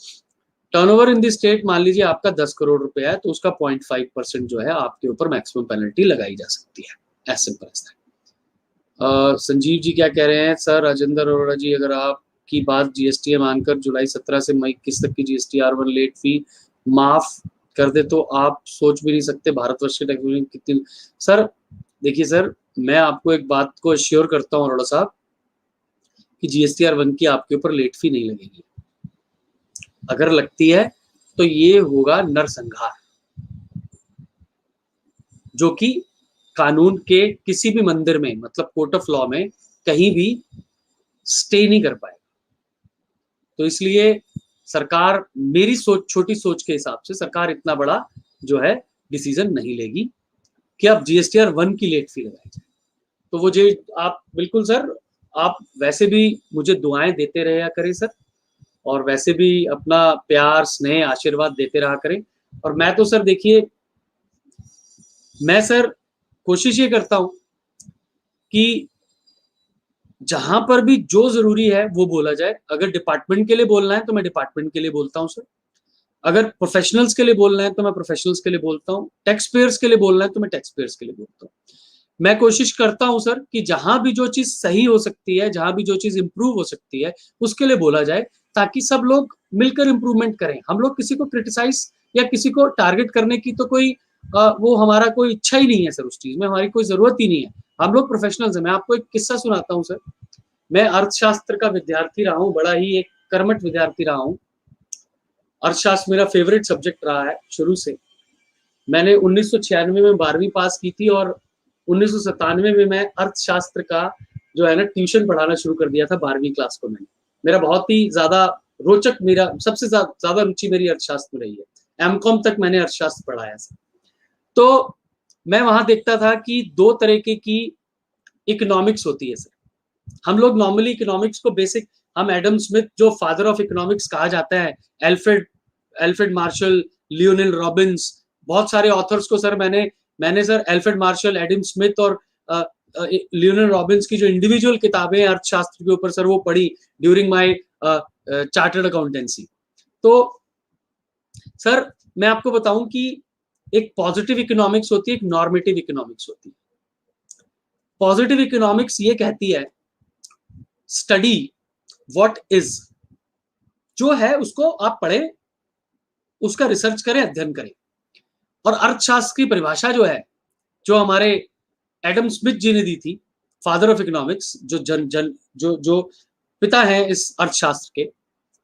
टर्नओवर इन द स्टेट मान लीजिए आपका 10 करोड़ रुपए है तो उसका 0.5% जो है आपके ऊपर मैक्सिमम पेनल्टी लगाई जा सकती है। As simple as that. Sanjeev ji क्या कह रहे हैं? सर राजेंद्र अरोड़ा जी, अगर आपकी बात जीएसटी मानकर जुलाई 17 से मई 21 तक की जीएसटी R1 लेट फी माफ कर दे तो आप सोच भी नहीं सकते भारतवर्ष के टैक्स कितनी। सर देखिए सर, मैं आपको एक बात को एश्योर करता हूँ अरोड़ा साहब कि जीएसटी R1 की आपके ऊपर लेट फी नहीं लगेगी। अगर लगती है तो ये होगा नरसंहार, जो कि कानून के किसी भी मंदिर में, मतलब कोर्ट ऑफ लॉ में कहीं भी स्टे नहीं कर पाएगा। तो इसलिए सरकार, मेरी छोटी सोच के हिसाब से सरकार इतना बड़ा जो है डिसीजन नहीं लेगी कि अब जीएसटी R1 की लेट फी लगाई जाए। तो वो जो आप बिल्कुल सर, आप वैसे भी मुझे दुआएं देते रहा करें सर, और वैसे भी अपना प्यार, स्नेह, आशीर्वाद देते रहा करें। और मैं तो सर देखिए, मैं सर कोशिश ये करता हूं कि जहां पर भी जो जरूरी है वो बोला जाए। अगर डिपार्टमेंट के लिए बोलना है तो मैं डिपार्टमेंट के लिए बोलता हूं सर, अगर प्रोफेशनल्स के लिए बोलना है तो मैं प्रोफेशनल्स के लिए बोलता हूं, टैक्स पेयर्स के लिए बोलना है तो मैं टैक्स पेयर्स के लिए बोलता हूं। मैं कोशिश करता हूं सर कि जहां भी जो चीज सही हो सकती है, जहां भी जो चीज इंप्रूव हो सकती है, उसके लिए बोला जाए, ताकि सब लोग मिलकर इंप्रूवमेंट करें। हम लोग किसी को क्रिटिसाइज या किसी को टारगेट करने की तो कोई वो हमारा कोई इच्छा ही नहीं है सर, उस चीज में हमारी कोई जरूरत ही नहीं है। हम लोग प्रोफेशनल्स हैं। मैं आपको एक किस्सा सुनाता हूँ सर। मैं अर्थशास्त्र का विद्यार्थी रहा हूँ, बड़ा ही एक कर्मठ विद्यार्थी रहा हूँ। अर्थशास्त्र मेरा फेवरेट सब्जेक्ट रहा है शुरू से। मैंने 1996 में 12वीं पास की थी और 1997 में मैं अर्थशास्त्र का जो है ना ट्यूशन पढ़ाना शुरू कर दिया था 12वीं क्लास को। मैंने, मेरा बहुत ही ज्यादा रोचक, मेरा सबसे ज्यादा रुचि मेरी अर्थशास्त्र में रही है। एमकॉम तक मैंने अर्थशास्त्र पढ़ाया सर। तो मैं वहां देखता था कि दो तरीके की इकोनॉमिक्स होती है सर। हम लोग नॉर्मली इकोनॉमिक्स को बेसिक, हम एडम स्मिथ जो फादर ऑफ इकोनॉमिक्स कहा जाता है, एल्फ्रेड मार्शल, लियोनेल रॉबिन्स, बहुत सारे ऑथर्स को सर मैंने sir Alfred Marshall, Adam Smith और लियोनार्डो रॉबिन्स की जो इंडिविजुअल किताबें अर्थशास्त्र के ऊपर सर वो पढ़ी ड्यूरिंग माय चार्टर्ड अकाउंटेंसी। तो सर मैं आपको बताऊं कि एक पॉजिटिव इकोनॉमिक्स होती है, एक नॉर्मेटिव इकोनॉमिक्स होती है। पॉजिटिव इकोनॉमिक्स ये कहती है स्टडी व्हाट इज, जो है उसको आप पढ़ें, उसका रिसर्च करें, अध्ययन करें। और अर्थशास्त्र की परिभाषा जो है, जो हमारे एडम स्मिथ जी ने दी थी, फादर ऑफ इकोनॉमिक्स, जो पिता हैं इस अर्थशास्त्र के,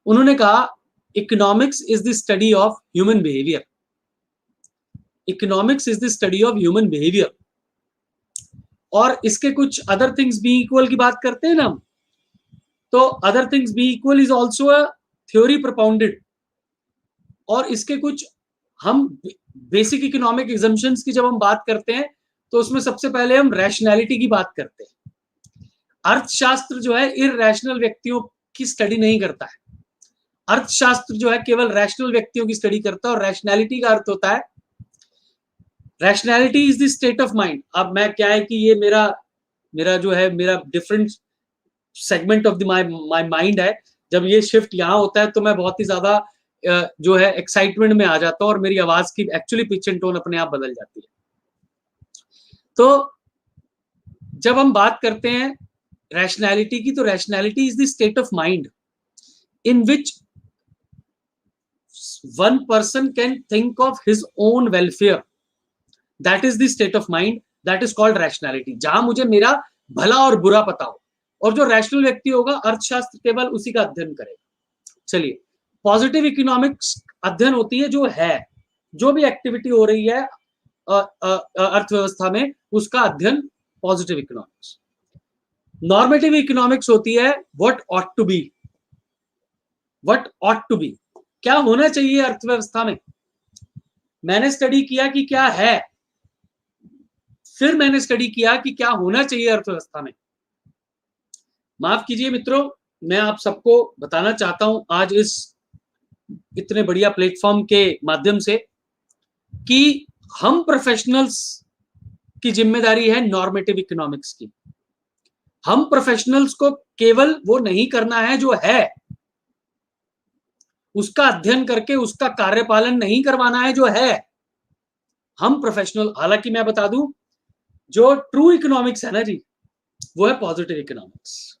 उन्होंने कहा economics is the study of human behaviour. Economics is the study of human behaviour. और इसके कुछ अदर थिंग्स बी इक्वल की बात करते हैं ना हम, तो other things be equal is also a theory propounded। और इसके कुछ हम बेसिक इकोनॉमिक एग्जम्पशंस की जब हम बात करते हैं तो उसमें सबसे पहले हम रैशनैलिटी की बात करते हैं। अर्थशास्त्र जो है इरैशनल व्यक्तियों की स्टडी नहीं करता है। अर्थशास्त्र जो है केवल रैशनल व्यक्तियों की स्टडी करता है। और रैशनैलिटी का अर्थ होता है, rationality is the state of mind. अब मैं क्या है कि ये मेरा जो है मेरा different segment of the my mind है। जब ये शिफ्ट यहाँ होता है तो मैं बहुत ही ज्यादा जो है एक्साइटमेंट में आ जाता हूँ और मेरी आवाज की एक्चुअली पिच एंड टोन अपने आप बदल जाती है। तो जब हम बात करते हैं रैशनैलिटी की, तो rationality is the state of mind in which one person can think of his own welfare. That is the state of mind, that is called rationality. जहां मुझे मेरा भला और बुरा पता हो, और जो रैशनल व्यक्ति होगा अर्थशास्त्र केवल उसी का अध्ययन करेगा। चलिए, पॉजिटिव इकोनॉमिक्स अध्ययन होती है जो है, जो भी एक्टिविटी हो रही है अर्थव्यवस्था में, उसका अध्ययन पॉजिटिव इकोनॉमिक्स। नॉर्मेटिव इकोनॉमिक्स होती है what ought to be. What ought to be, क्या होना चाहिए अर्थव्यवस्था में। मैंने स्टडी किया कि क्या है, फिर मैंने स्टडी किया कि क्या होना चाहिए अर्थव्यवस्था में। माफ कीजिए मित्रों, मैं आप सबको बताना चाहता हूं आज इस इतने बढ़िया प्लेटफॉर्म के माध्यम से कि हम प्रोफेशनल्स की जिम्मेदारी है नॉर्मेटिव इकोनॉमिक्स की। हम प्रोफेशनल्स को केवल वो नहीं करना है जो है, उसका अध्ययन करके उसका कार्यपालन नहीं करवाना है जो है। हम प्रोफेशनल, हालांकि मैं बता दूं, जो ट्रू इकोनॉमिक्स है ना जी, वो है पॉजिटिव इकोनॉमिक्स।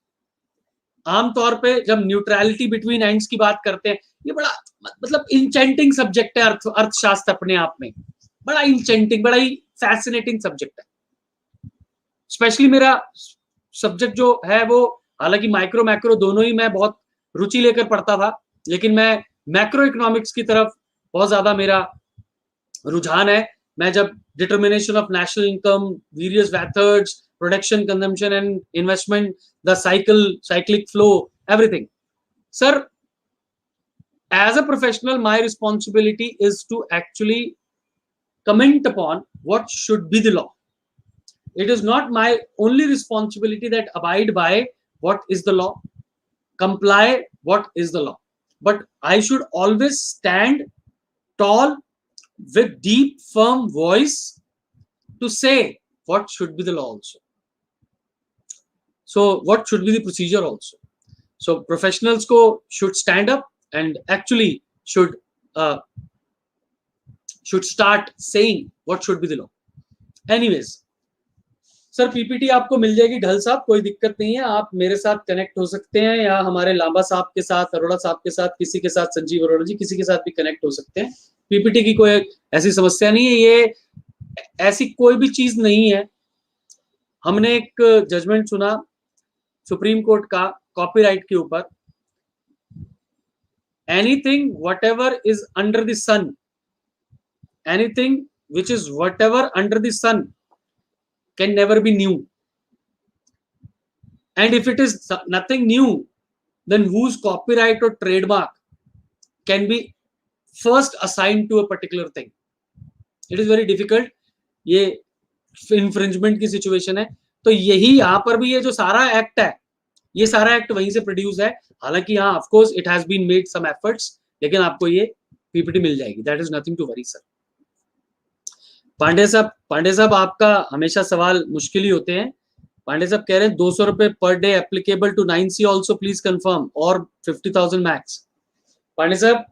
आमतौर पे जब न्यूट्रलिटी बिटवीन एंड्स की बात करते हैं, ये बड़ा मतलब इंचेंटिंग सब्जेक्ट है अर्थशास्त्र अपने आप में, बड़ा इंचेंटिंग, बड़ा ही फैसिनेटिंग सब्जेक्ट है। स्पेशली मेरा सब्जेक्ट जो है वो, हालांकि माइक्रो मैक्रो दोनों ही मैं बहुत रुचि लेकर पढ़ता था, लेकिन मैं मैक्रो इकोनॉमिक्स की तरफ बहुत ज्यादा मेरा रुझान है। मैं जब determination of national income, various methods, production, consumption and investment, the cyclic flow, everything. Sir, as a professional, my responsibility is to actually comment upon what should be the law. It is not my only responsibility that abide by what is the law, comply what is the law, but I should always stand tall with deep, firm voice to say what should be the law also. So what should be the procedure also. So professionals should stand up and actually should start saying what should be the law. Anyways, sir PPT आपको मिल जाएगी ढल साहब, कोई दिक्कत नहीं है। आप मेरे साथ कनेक्ट हो सकते हैं या हमारे लांबा साहब के साथ, अरोड़ा साहब के साथ, किसी के साथ, संजीव अरोड़ा जी, किसी के साथ भी कनेक्ट हो सकते हैं। पीपीटी की कोई ऐसी समस्या नहीं है, ये ऐसी कोई भी चीज नहीं है। हमने एक जजमेंट सुना सुप्रीम कोर्ट का कॉपीराइट के ऊपर, anything whatever is under the sun, anything which is whatever under the sun can never be new, and if it is nothing new, then whose copyright or trademark can be first assigned to a particular thing? It is very difficult. ये infringement की situation है, तो यही यहाँ पर भी ये जो सारा एक्ट है, ये सारा एक्ट वहीं से प्रोड्यूस है। हालांकि हाँ, of course it has been made some efforts, लेकिन आपको ये पीपीटी मिल जाएगी, that is nothing to worry sir. Pandey साहब, आपका हमेशा सवाल मुश्किल ही होते हैं, पांडे साहब कह रहे हैं 200 रुपए per day applicable to 9C also please confirm और 50,000 मैक्स। पांडे साहब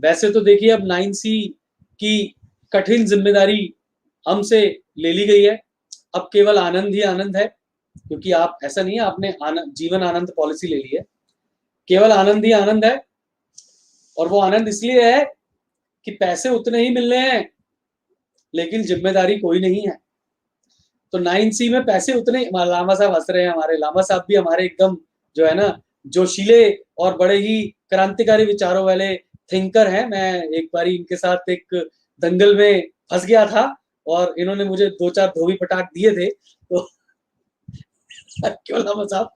वैसे तो देखिए अब 9C की कठिन जिम्मेदारी हमसे ले ली गई है, अब केवल आनंद ही आनंद है, क्योंकि आप ऐसा नहीं है आपने जीवन आनंद पॉलिसी ले ली है, केवल आनंद ही आनंद है। और वो आनंद इसलिए है कि पैसे उतने ही मिलने हैं लेकिन जिम्मेदारी कोई नहीं है। तो 9C में पैसे उतने, लामा साहब हंस रहे हैं, हमारे लामा साहब भी हमारे एकदम जो है ना जोशीले और बड़े ही क्रांतिकारी विचारों वाले थिंकर हैं। मैं एक बारी इनके साथ एक दंगल में फंस गया था और इन्होंने मुझे 2-4 धोबी पटाख दिए थे, तो क्यों लामा साहब।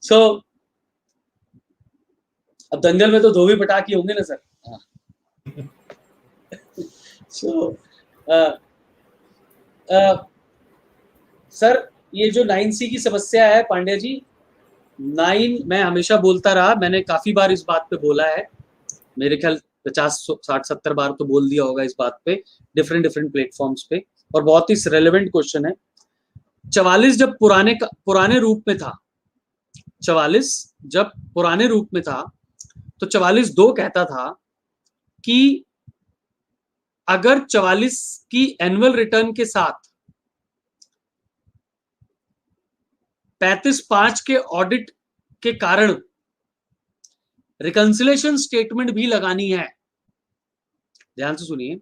सो अब दंगल में तो धोबी पटाख ही होंगे ना सर। सो सर ये जो 9C की समस्या है पांड्या जी, 9 मैं हमेशा बोलता रहा, मैंने काफी बार इस बात पे बोला है, मेरे ख्याल 50-60-70 बार तो बोल दिया होगा इस बात पे डिफरेंट प्लेटफॉर्म्स पे, और बहुत ही रेलेवेंट क्वेश्चन है। 44 जब पुराने रूप में था, 44 जब पुराने रूप में था तो 44(2) कहता था कि अगर 44 की एनुअल रिटर्न के साथ 35(5) के ऑडिट के कारण रिकंसिलेशन स्टेटमेंट भी लगानी है। ध्यान से सुनिए,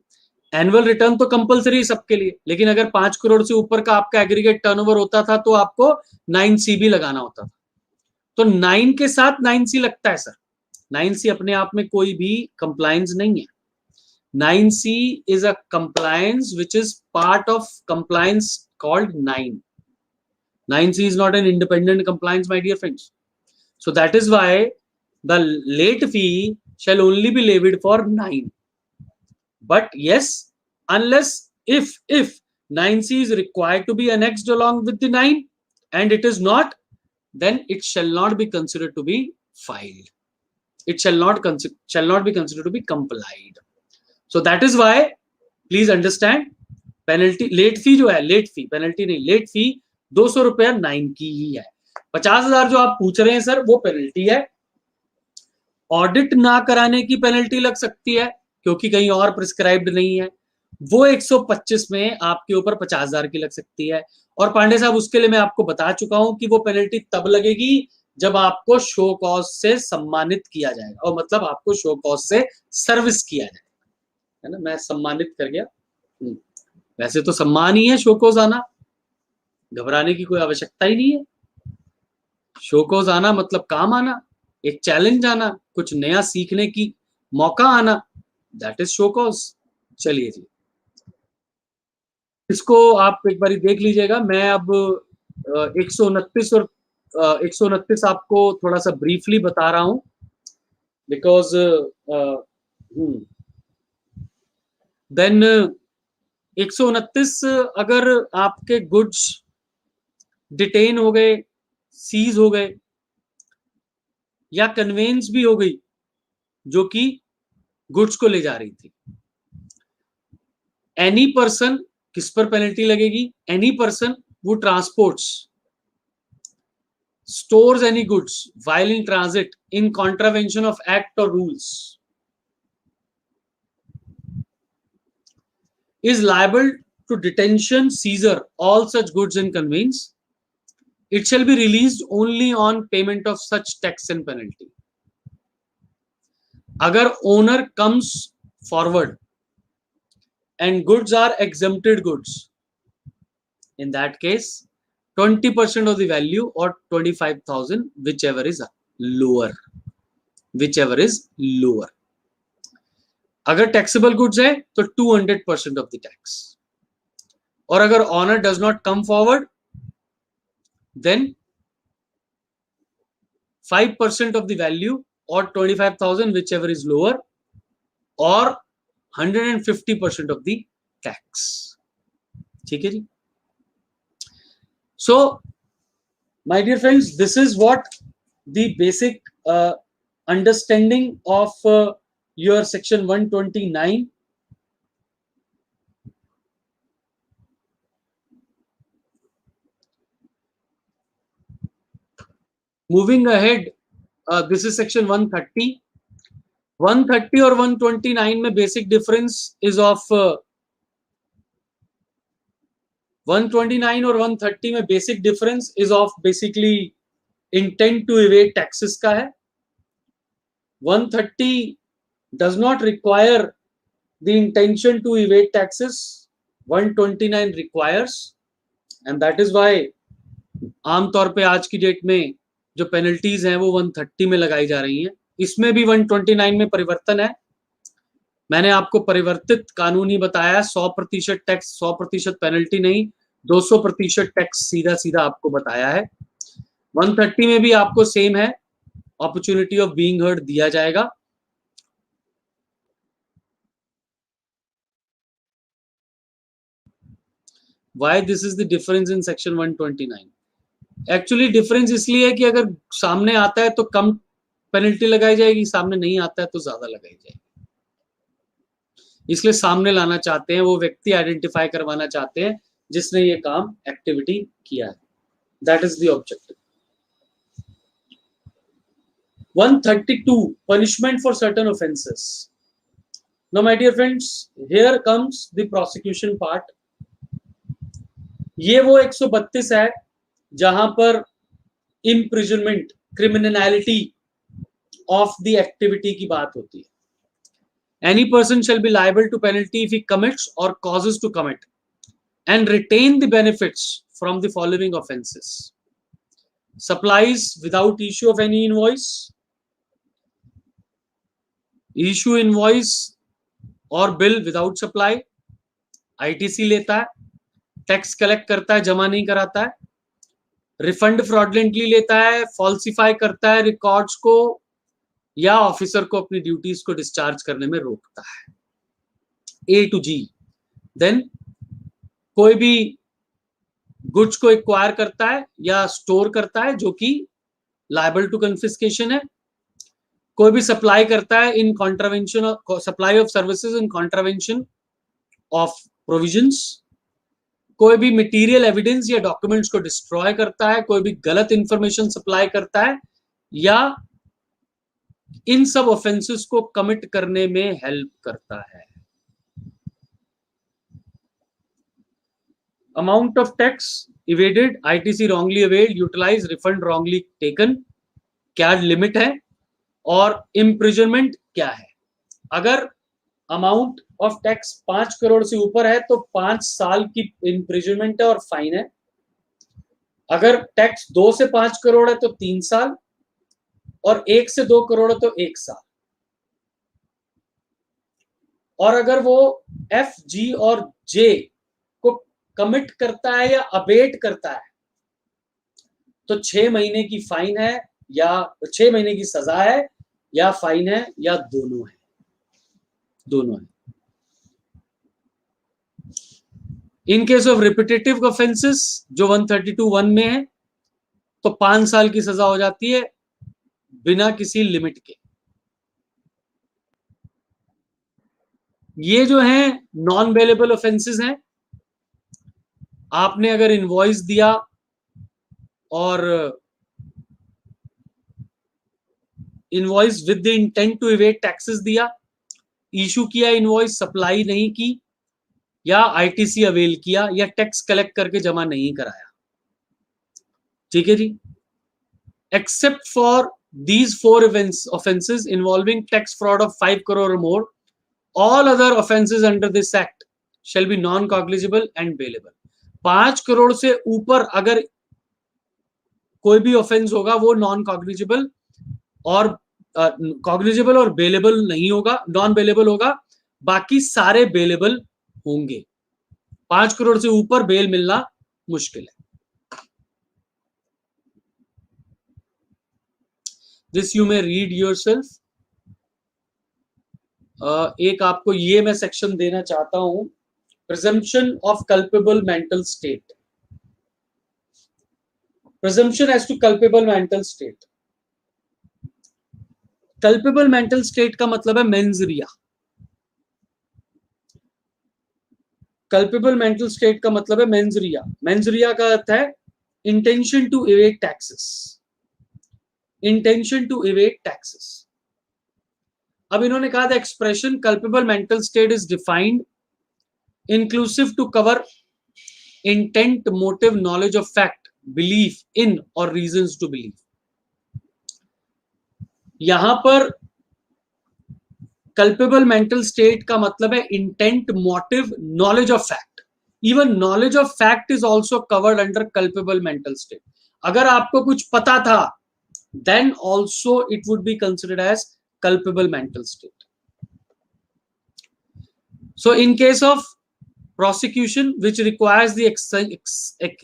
एनुअल रिटर्न तो कंपलसरी सबके लिए, लेकिन अगर 5 करोड़ से ऊपर का आपका एग्रीगेट टर्नओवर होता था तो आपको 9C भी लगाना होता था। तो 9 के साथ 9C लगता है सर। 9C अपने आप में कोई भी कंप्लायंस नहीं है। 9C is a compliance which is part of compliance called 9. 9C is not an independent compliance, my dear friends. So that is why the late fee shall only be levied for 9. But yes, unless if 9C is required to be annexed along with the 9 and it is not, then it shall not be considered to be filed. It shall not be considered to be complied. So that is why please understand, penalty late fee जो है, late fee penalty नहीं, late fee 200 रुपया 9 की ही है। 50,000 जो आप पूछ रहे हैं सर वो पेनल्टी है। ऑडिट ना कराने की पेनल्टी लग सकती है क्योंकि कहीं और प्रिस्क्राइब्ड नहीं है, वो 125 में आपके ऊपर 50,000 की लग सकती है। और पांडे साहब उसके लिए मैं आपको बता चुका हूं कि वो पेनल्टी तब लगेगी जब आपको शो कॉज से सम्मानित किया जाएगा, और मतलब आपको शो कॉज से सर्विस किया जाएगा, है ना। मैं सम्मानित कर गया, वैसे तो सम्मान ही है शो कॉज आना, घबराने की कोई आवश्यकता ही नहीं है। शो कॉज आना मतलब काम आना, एक चैलेंज आना, कुछ नया सीखने की मौका आना, दैट इज शो कॉज। चलिए जी, इसको आप एक बार देख लीजिएगा। मैं अब 129 और 129 आपको थोड़ा सा ब्रीफली बता रहा हूं, बिकॉज देन 129 अगर आपके गुड्स डिटेन हो गए, सीज हो गए या कन्वेंस भी हो गई जो कि गुड्स को ले जा रही थी, एनी पर्सन, किस पर पेनल्टी लगेगी? Any person who transports, stores any goods while in transit in contravention of act or rules is liable to detention, seizure all such goods and conveyance. It shall be released only on payment of such tax and penalty. Agar owner comes forward and goods are exempted goods, in that case 20% of the value or 25,000, whichever is lower, अगर taxable goods है तो 200% of the tax, और अगर owner does not come forward then 5% of the value और 25,000 whichever is lower, और 150% of the tax. ठीक है जी। So, my dear friends, this is what the basic understanding of your section 129. Moving ahead, this is section 130. 130 और 129 में basic difference is of 129 और 130 में basic difference is of basically intent to evade taxes का है. 130 does not require the intention to evade taxes. 129 requires, and that is why आमतौर पे आज की डेट में जो पेनल्टीज हैं वो 130 में लगाई जा रही हैं. इसमें भी 129 में परिवर्तन है. मैंने आपको परिवर्तित कानून ही बताया. 100% टैक्स, 100% पेनल्टी नहीं, 200% टैक्स सीधा सीधा आपको बताया है. 130 में भी आपको सेम है, अपॉर्चुनिटी ऑफ बीइंग हर्ड दिया जाएगा. Why this is the difference in section 129? Actually difference इसलिए है कि अगर सामने आता है तो कम पेनल्टी लगाई जाएगी, सामने नहीं आता है तो ज्यादा लगाई जाएगी. इसलिए सामने लाना चाहते हैं, वो व्यक्ति आइडेंटिफाई करवाना चाहते हैं जिसने ये काम एक्टिविटी किया है. That is the objective. 132 punishment for certain offenses. Now my dear friends, here comes the prosecution part. ये वो 132 है जहां पर imprisonment, criminality of the activity की बात होती है. Any person shall be liable to penalty if he commits or causes to commit and retain the benefits from the following offenses: supplies without issue of any invoice, issue invoice और bill without supply, ITC लेता है, tax collect करता है, जमा नहीं कराता है, refund fraudulently लेता है, फॉल्सिफाई करता है रिकॉर्ड्स को, या ऑफिसर को अपनी ड्यूटीज को डिस्चार्ज करने में रोकता है. A to G. देन कोई भी गुड्स को एक्वायर करता है या स्टोर करता है जो कि लायबल टू कन्फिस्केशन है. कोई भी सप्लाई करता है इन contravention, supply of services in contravention of provisions. कोई भी मटेरियल एविडेंस या डॉक्यूमेंट्स को डिस्ट्रॉय करता है, कोई भी गलत इंफॉर्मेशन सप्लाई करता है, या इन सब ऑफेंसेस को कमिट करने में हेल्प करता है. Amount of tax evaded, ITC wrongly availed, utilise, refund wrongly taken, क्या लिमिट है, और इम्प्रिजनमेंट क्या है. अगर अमाउंट ऑफ टैक्स 5 करोड़ से ऊपर है तो 5 साल की इम्प्रिजनमेंट है और फाइन है. अगर टैक्स 2 से 5 करोड़ है तो 3 साल, और 1 से 2 करोड़ है तो 1 साल. और अगर वो F, G और J को कमिट करता है या अबेट करता है तो 6 महीने की फाइन है, या 6 महीने की सजा है, या फाइन है, या दोनों है. दोनों है. इन केस ऑफ रिपीटेटिव ऑफेंसेस जो 132(1) में है तो 5 साल की सजा हो जाती है बिना किसी लिमिट के. ये जो है नॉन बेलेबल ऑफेंसेस हैं. आपने अगर इनवॉइस दिया और invoice with the intent to evade taxes दिया, इशू किया इनवॉइस, सप्लाई नहीं की, या ITC अवेल किया, या टैक्स कलेक्ट करके जमा नहीं कराया, ठीक है जी. Except for these 4 offenses involving tax fraud of 5 crore or more, all other offenses under this act shall be non-cognizable and bailable. 5 crore से ऊपर अगर कोई भी ऑफेंस होगा वो नॉन कॉग्निजेबल और कॉग्निजेबल और बेलेबल नहीं होगा, नॉन बेलेबल होगा. बाकी सारे बेलेबल होंगे. 5 करोड़ से ऊपर बेल मिलना मुश्किल है. This you may read yourself. एक आपको ये मैं सेक्शन देना चाहता हूं, presumption of culpable mental state. Presumption as to culpable mental state. Culpable mental state का मतलब है मेंजरिया. कल्पेबल मेंटल स्टेट का मतलब है मेंजरिया. मेंजरिया का अर्थ है intention to evade taxes. Intention to evade taxes. अब इन्होंने कहा था expression culpable mental state is defined inclusive to cover intent, motive, knowledge of fact, belief in और रीजंस टू बिलीव। यहां पर कल्पेबल मेंटल स्टेट का मतलब है intent, motive, knowledge of fact. Even knowledge of fact is also covered under culpable mental state. अगर आपको कुछ पता था, then also it would be considered as culpable mental state. So in case of prosecution which requires the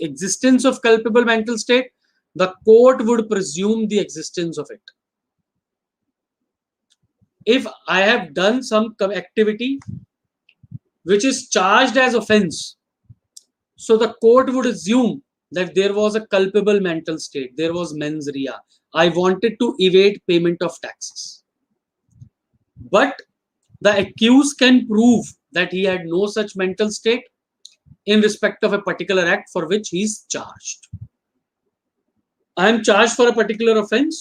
existence of culpable mental state, the court would presume the existence of it. If I have done some activity which is charged as offense, so the court would assume that there was a culpable mental state, there was mens rea. I wanted to evade payment of taxes. But the accused can prove that he had no such mental state in respect of a particular act for which he is charged. I am charged for a particular offense.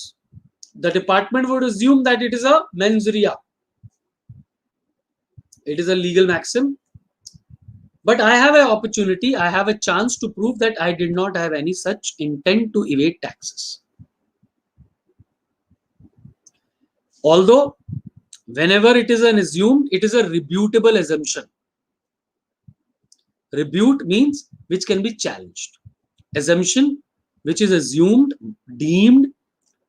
The department would assume that it is a mens rea. It is a legal maxim. But I have an opportunity, I have a chance to prove that I did not have any such intent to evade taxes. Although, whenever it is an assumed, it is a rebutable assumption. Rebut means which can be challenged. Assumption, which is assumed, deemed,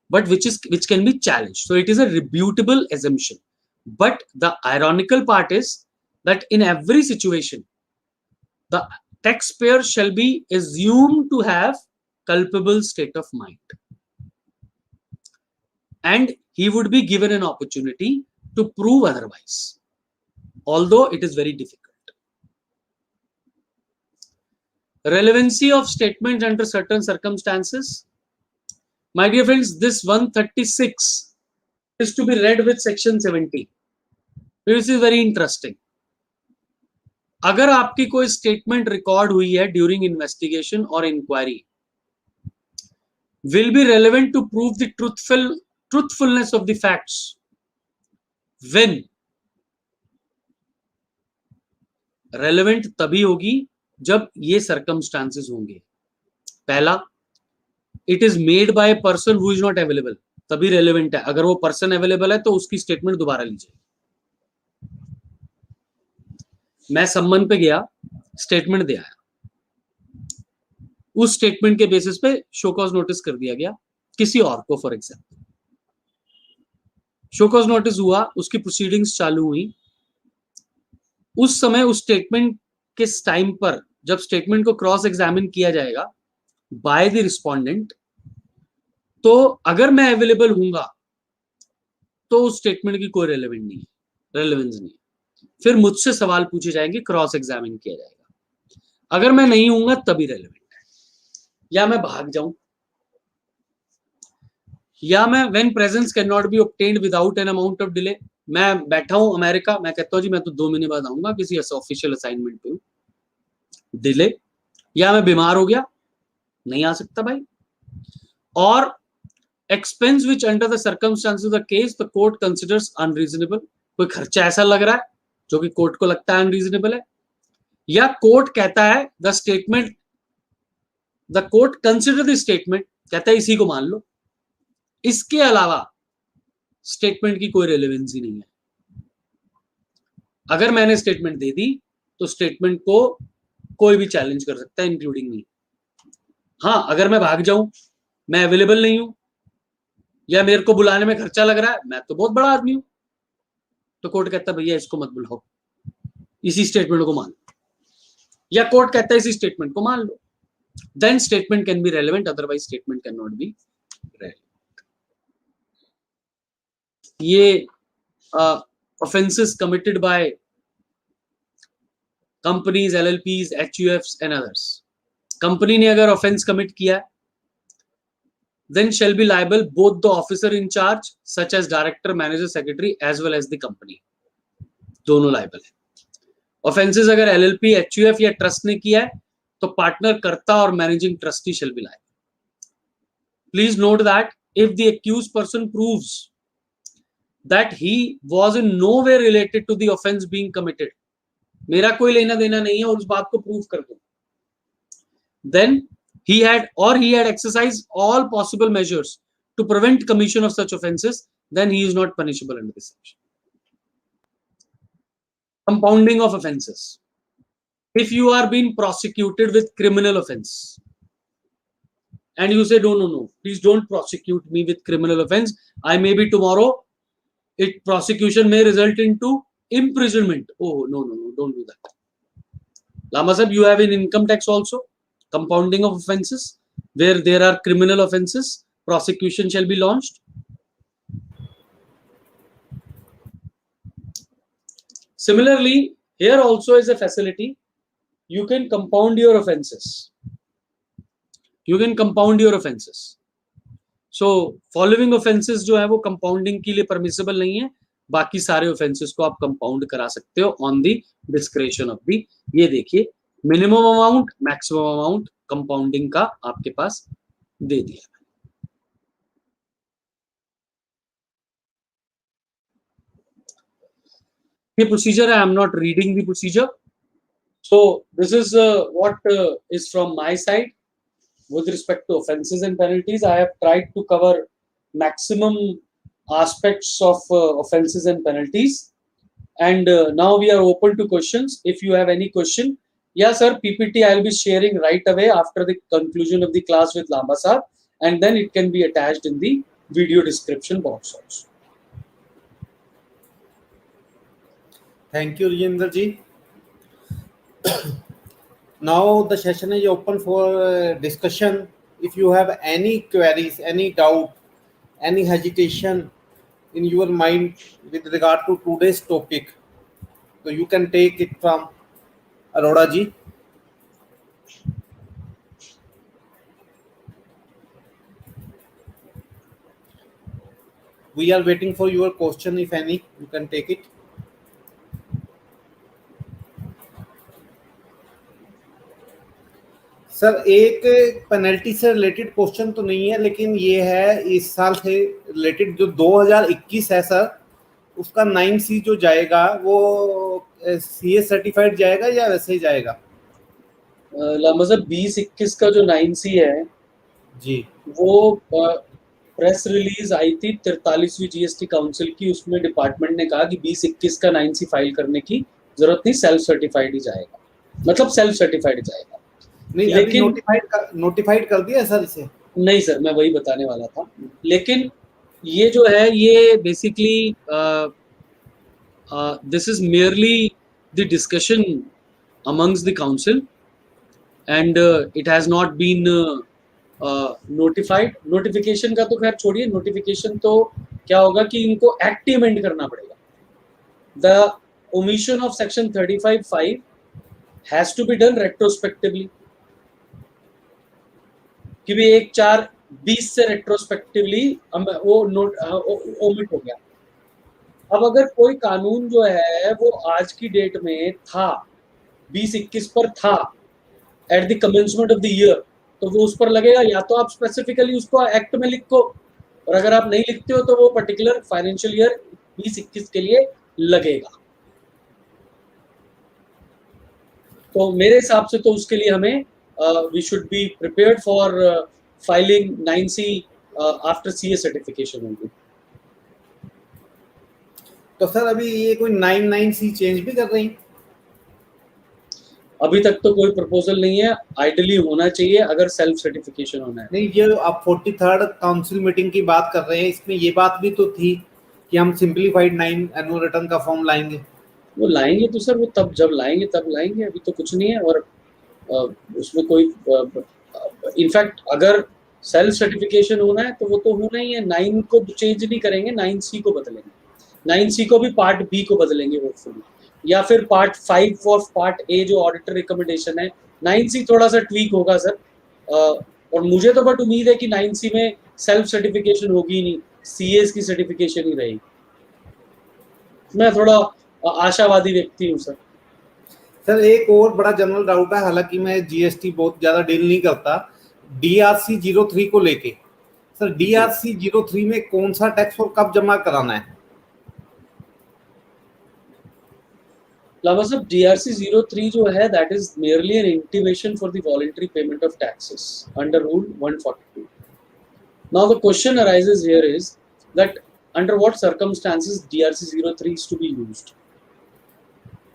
but which can be challenged. So it is a rebutable assumption. But the ironical part is that in every situation, the taxpayer shall be assumed to have culpable state of mind. And he would be given an opportunity to prove otherwise, although it is very difficult. Relevancy of statements under certain circumstances. My dear friends, this 136 is to be read with section 70. This is very interesting. अगर आपकी कोई statement record हुई है during investigation और inquiry, will be relevant to prove the truthfulness of the facts when relevant तभी होगी जब ये circumstances होंगे. पहला, it is made by a person who is not available, तभी relevant है. अगर वो person available है तो उसकी स्टेटमेंट दोबारा लीजिए. मैं सम्मन पे गया, स्टेटमेंट दिया, उस स्टेटमेंट के बेसिस पे शो कॉज नोटिस कर दिया गया किसी और को. For example, show cause notice हुआ, उसकी प्रोसीडिंग्स चालू हुई. उस समय उस स्टेटमेंट के टाइम पर जब स्टेटमेंट को क्रॉस एग्जामिन किया जाएगा बाय द रिस्पोंडेंट, तो अगर मैं अवेलेबल हूंगा तो उस स्टेटमेंट की कोई रेलेवेंस नहीं है. फिर मुझसे सवाल पूछे जाएंगे, क्रॉस एग्जामिन किया जाएगा. अगर मैं नहीं हूंगा तभी रेलेवेंट है. या मैं भाग जाऊं, या मैं when presence can not B obtained without an amount of delay, मैं बैठा हूं अमेरिका, मैं कहता हूं जी मैं तो 2 महीने बाद आऊंगा किसी ऑफिशियल असाइनमेंट पे, डिले, या मैं बीमार हो गया, नहीं आ सकता भाई. और expense which under the circumstances of the case the court considers unreasonable, कोई खर्चा ऐसा लग रहा है जो कि कोर्ट को लगता है अनरीजनेबल है, या कोर्ट कहता है the statement, the court consider the statement, कहता है इसी को मान लो. इसके अलावा स्टेटमेंट की कोई रेलेवेंस ही नहीं है. अगर मैंने स्टेटमेंट दे दी तो स्टेटमेंट को कोई भी चैलेंज कर सकता है, इंक्लूडिंग मी. हाँ, अगर मैं भाग जाऊं, मैं अवेलेबल नहीं हूं, या मेरे को बुलाने में खर्चा लग रहा है, मैं तो बहुत बड़ा आदमी हूं, तो कोर्ट कहता है भैया इसको मत बुलाओ, इसी स्टेटमेंट को मान लो. या कोर्ट कहता है इसी स्टेटमेंट को मान लो. Then statement can be relevant, otherwise statement can not be relevant. ये offenses committed by companies, LLPs, HUFs and others. Company ने अगर ऑफेंस कमिट किया, then shall be liable both the officer in charge such as director, manager, secretary as well as the company. दोनों liable है. Offences अगर LLP, HUF या trust ने किया है तो पार्टनर, कर्ता और managing trustee shall be liable. Please note that if the accused person proves that he was in no way related to the offense being committed, मेरा कोई लेना देना नहीं है और उस बात को प्रूव कर दूं, then he had exercised all possible measures to prevent commission of such offenses, then he is not punishable under this section. Compounding of offenses. If you are being prosecuted with criminal offense and you say no, please don't prosecute me with criminal offense, I may be tomorrow, prosecution may result into imprisonment. Oh no, don't do that. Lama sahab, you have in income tax also compounding of offenses where there are criminal offenses, prosecution shall be launched. Similarly, here also is a facility. You can compound your offenses. You can compound your offenses. So following offenses जो है वो compounding के लिए permissible नहीं है, बाकी सारे offenses को आप compound करा सकते हो on the discretion of the, ये देखिए minimum amount, maximum amount compounding का आपके पास दे दिया. ये procedure है, I am not reading the procedure. So this is what is from my side with respect to offenses and penalties. I have tried to cover maximum aspects of offenses and penalties, and now we are open to questions. If you have any question, yeah sir, PPT I will be sharing right away after the conclusion of the class with Lamba sir, and then it can be attached in the video description box also. Thank you, Rajendra ji. Now the session is open for discussion. If you have any queries, any doubt, any hesitation in your mind with regard to today's topic, so you can take it from Arora ji. We are waiting for your question. If any, you can take it. Sir एक penalty से related question तो नहीं है, लेकिन ये है इस साल से रिलेटेड जो 2021 है सर, उसका 9C जो जाएगा वो CA सर्टिफाइड जाएगा या वैसे ही जाएगा? मतलब 2021 का जो 9C है जी, वो प्रेस रिलीज आई थी 43वीं जीएसटी काउंसिल की. उसमें डिपार्टमेंट ने कहा कि 2021 का 9C फाइल करने की जरूरत नहीं, सेल्फ सर्टिफाइड ही जाएगा, मतलब सेल्फ सर्टिफाइड जाएगा. नहीं, लेकिन नोटिफाइड कर दिया सर इसे? नहीं सर, मैं वही बताने वाला था. लेकिन ये जो है ये basically this is merely the discussion amongst the council and it has not been notified. Notification का तो खैर छोड़िए, नोटिफिकेशन तो क्या होगा कि इनको एक्ट अमेंड करना पड़ेगा. The omission of section 35(5) has to be done retrospectively कि भी 1/4/20 से रेट्रोस्पेक्टिवली वो ओमिट हो गया. अब अगर कोई कानून जो है वो आज की डेट में था, 2021 पर था at the commencement of the year, तो वो उस पर लगेगा. या तो आप स्पेसिफिकली उसको एक्ट में लिखो, और अगर आप नहीं लिखते हो तो वो पर्टिकुलर फाइनेंशियल ईयर 2021 के लिए लगेगा. तो मेरे हिसाब से तो उसके लिए हमें we should be prepared for filing 9C after CA certification only. तो सर अभी ये कोई 9(9)C चेंज भी कर रही हैं? अभी तक तो कोई प्रपोजल नहीं है. आइडियली होना चाहिए अगर सेल्फ सर्टिफिकेशन होना है. नहीं, ये आप 43rd काउंसिल मीटिंग की बात कर रहे हैं, इसमें ये बात भी तो थी कि हम सिंपलीफाइड 9 एनुअल रिटर्न का फॉर्म लाएंगे. वो लाएंगे तो सर वो तब जब लाएंगे तब लाएंगे, अभी तो कुछ नहीं है. और उसमें कोई इनफैक्ट अगर सेल्फ सर्टिफिकेशन होना है तो वो तो होना ही है. 9 को चेंज नहीं करेंगे, 9C को बदलेंगे. 9C को भी पार्ट बी को बदलेंगे होपफुली, या फिर पार्ट 5 ऑफ पार्ट ए जो ऑडिटर रिकमेंडेशन है. 9C थोड़ा सा ट्वीक होगा सर, और मुझे तो बट उम्मीद है कि 9C में सेल्फ सर्टिफिकेशन होगी नहीं, CAs की सर्टिफिकेशन ही रहेगी. मैं थोड़ा आशावादी व्यक्ति हूँ सर. सर एक और बड़ा जनरल डाउट है, हालांकि मैं जीएसटी बहुत ज्यादा डील नहीं करता, DRC 03 को लेके सर DRC 03 में कौन सा टैक्स और कब जमा कराना है? मतलब DRC 03 जो है that is merely an intimation for the voluntary payment of taxes under Rule 142. Now the question arises here is that under what circumstances DRC 03 is to be used.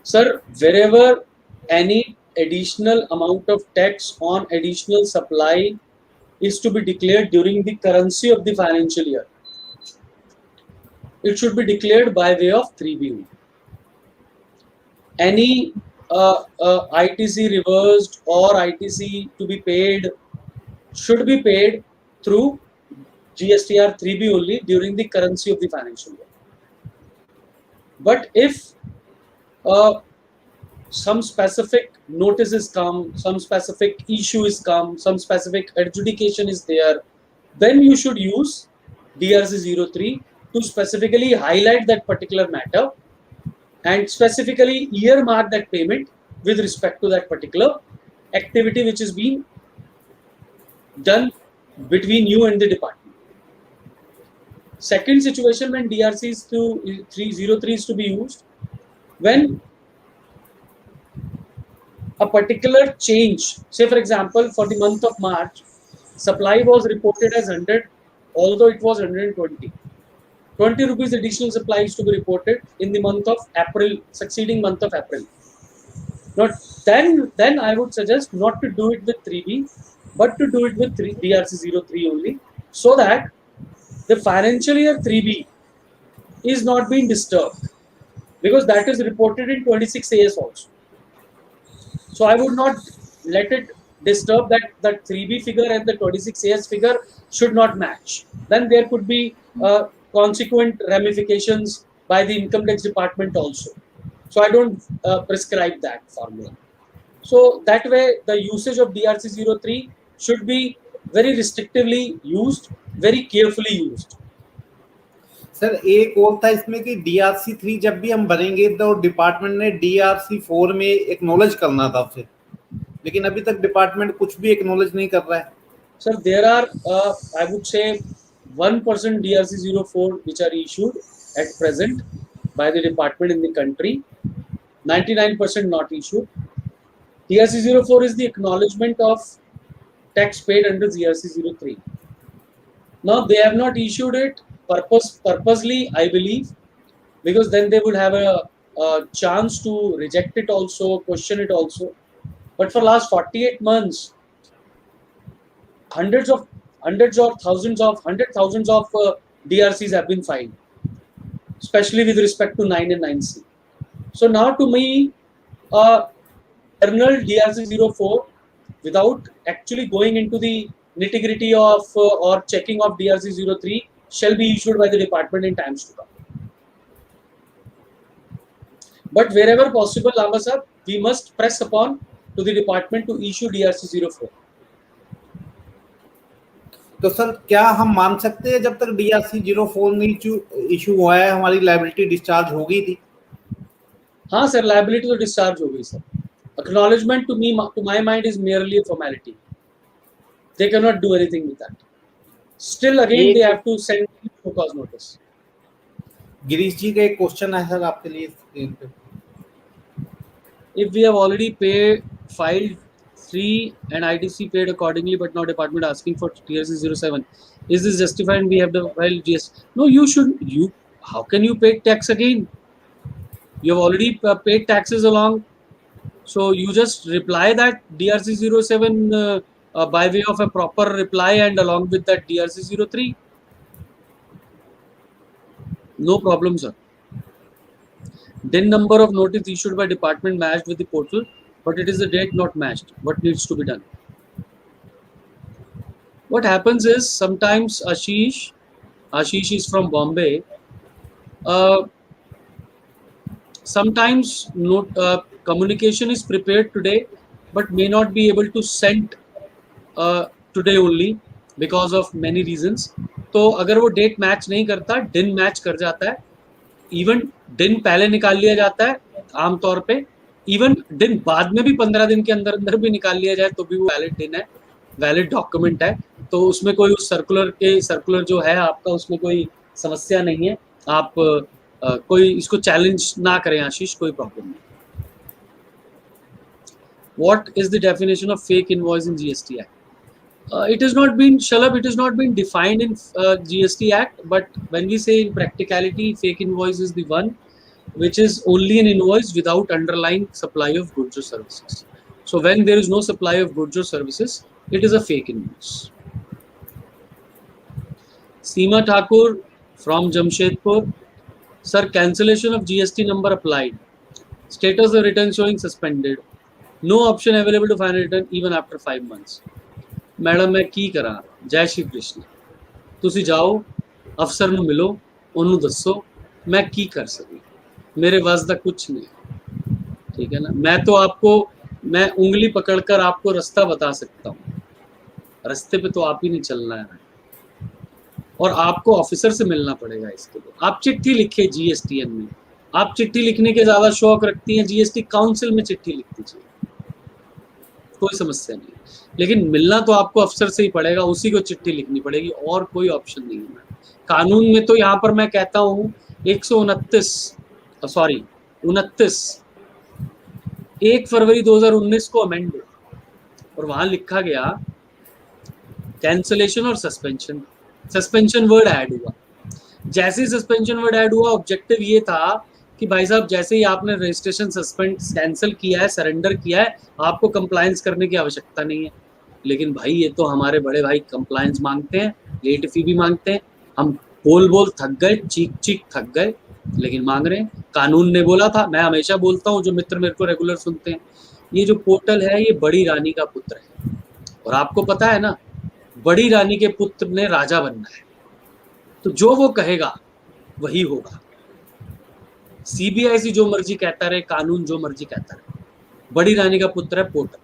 Sir, wherever any additional amount of tax on additional supply is to be declared during the currency of the financial year, it should be declared by way of 3B. Any ITC reversed or ITC to be paid should be paid through GSTR 3B only during the currency of the financial year. But if some specific notices come, some specific issue is come, some specific adjudication is there, then you should use DRC 03 to specifically highlight that particular matter and specifically earmark that payment with respect to that particular activity which is being done between you and the department. Second situation when DRC 03 is to be used, when a particular change, say for example for the month of March, supply was reported as 100, although it was 120. 20 rupees additional supply is to be reported in the month of April, succeeding month of April. Now, then I would suggest not to do it with 3B, but to do it with DRC 03 only, so that the financial year 3B is not being disturbed, because that is reported in 26 AS also. So I would not let it disturb that 3B figure and the 26 AS figure should not match. Then there could be consequent ramifications by the income tax department also. So I don't prescribe that formula. So that way the usage of DRC 03 should be very restrictively used, very carefully used. Sir एक और था इसमें कि DRC 3 जब भी हम भरेंगे तो डिपार्टमेंट ने DRC 4 में एक्नॉलेज करना था उसे, लेकिन अभी तक डिपार्टमेंट कुछ भी एक्नॉलेज नहीं कर रहा है. Sir, there are I would say 1% DRC 04 which are issued at present by the department in the country, 99% not issued. DRC 04 is the acknowledgement of tax paid under DRC 03. Now they have not issued it purposely, I believe, because then they would have a chance to reject it also, question it also. But for last 48 months, hundreds or thousands of DRCs have been filed, especially with respect to 9 and 9C. So now to me, internal DRC 04, without actually going into the nitty-gritty of or checking of DRC 03, shall be issued by the department in times to come. But wherever possible, Lamba sir, we must press upon to the department to issue DRC 04. तो sir क्या हम मान सकते हैं जब तक DRC 04 नहीं issue हुआ है हमारी लायबिलिटी डिस्चार्ज हो गई थी? हाँ सर, लायबिलिटी तो डिस्चार्ज हो गई sir. Acknowledgement to my mind is merely a formality. They cannot do anything with that. Still again they have to send no cause notice. Girish ji का एक क्वेश्चन है सर आपके लिए स्क्रीन पे. If we have already filed 3 and ITC paid accordingly, but now department asking for DRC 07, is this justified? We have to file GS. No, how can you pay tax again? You have already paid taxes along. So you just reply that DRC 07 by way of a proper reply and along with that DRC 03. No problem, sir. DIN number of notice issued by department matched with the portal, but it is the date not matched. What needs to be done? What happens is sometimes Ashish is from Bombay. Sometimes communication is prepared today, but may not be able to send today only because of many reasons. तो अगर वो date match नहीं करता, दिन match कर जाता है, even दिन पहले निकाल लिया जाता है आमतौर पे, इवन दिन बाद में भी 15 दिन के अंदर अंदर भी निकाल लिया जाए तो भी वो वैलिड दिन है, वैलिड डॉक्यूमेंट है. तो उसमें कोई उस सर्कुलर जो है आपका, उसमें कोई समस्या नहीं है। आप कोई इसको चैलेंज ना करें आशीष, कोई प्रॉब्लम नहीं। What is the definition of fake invoice in GST Act? It has not been, Shalabh, it has not been defined in GST Act, but when we say in practicality, fake invoice is the one which is only an invoice without underlying supply of goods or services. So when there is no supply of goods or services, it is a fake invoice. Seema Thakur from Jamshedpur. Sir, cancellation of GST number applied. Status of return showing suspended. No option available to final return even after 5 months. Madam मैं की करा, जय श्री कृष्ण, तुसी जाओ अफसर ਨੂੰ ਮਿਲੋ, ਉਹਨੂੰ ਦੱਸੋ मैं की कर सकी, मेरे वास दा कुछ नहीं, ठीक है ना। मैं उंगली पकड़कर आपको रास्ता बता सकता हूँ, रास्ते पे तो आप ही नहीं चलना है, और आपको ऑफिसर से मिलना पड़ेगा इसके लिए। आप चिट्ठी लिखिए जीएसटीएन में, आप चिट्ठी लिखने के ज्यादा शौक रखती हैं, जीएसटी काउंसिल में चिट्ठी लिख दीजिए, कोई समस्या नहीं। लेकिन मिलना तो आपको अफसर से ही पड़ेगा, उसी को चिट्ठी लिखनी पड़ेगी, और कोई ऑप्शन नहीं है। कानून में तो यहाँ पर मैं कहता हूँ 129 1 फरवरी 2019 को अमेंड, और वहां लिखा गया कैंसलेशन और सस्पेंशन वर्ड ऐड हुआ। जैसे ही सस्पेंशन वर्ड ऐड हुआ, ऑब्जेक्टिव ये था कि भाई साहब जैसे ही आपने रजिस्ट्रेशन कैंसिल किया है, सरेंडर किया है, आपको कंप्लायंस करने की आवश्यकता नहीं है। लेकिन भाई ये तो हमारे बड़े भाई कंप्लायंस मांगते हैं, लेट फी भी मांगते हैं, हम बोल थक गए, चीख थक गए, लेकिन मांग रहे हैं। कानून ने बोला था, मैं हमेशा बोलता हूँ, जो मित्र मेरे को रेगुलर सुनते हैं, ये जो पोर्टल है ये बड़ी रानी का पुत्र है, और आपको पता है ना, बड़ी रानी के पुत्र ने राजा बनना है, तो जो वो कहेगा वही होगा। सीबीआईसी जो मर्जी कहता रहे, कानून जो मर्जी कहता रहे, बड़ी रानी का पुत्र है पोर्टल।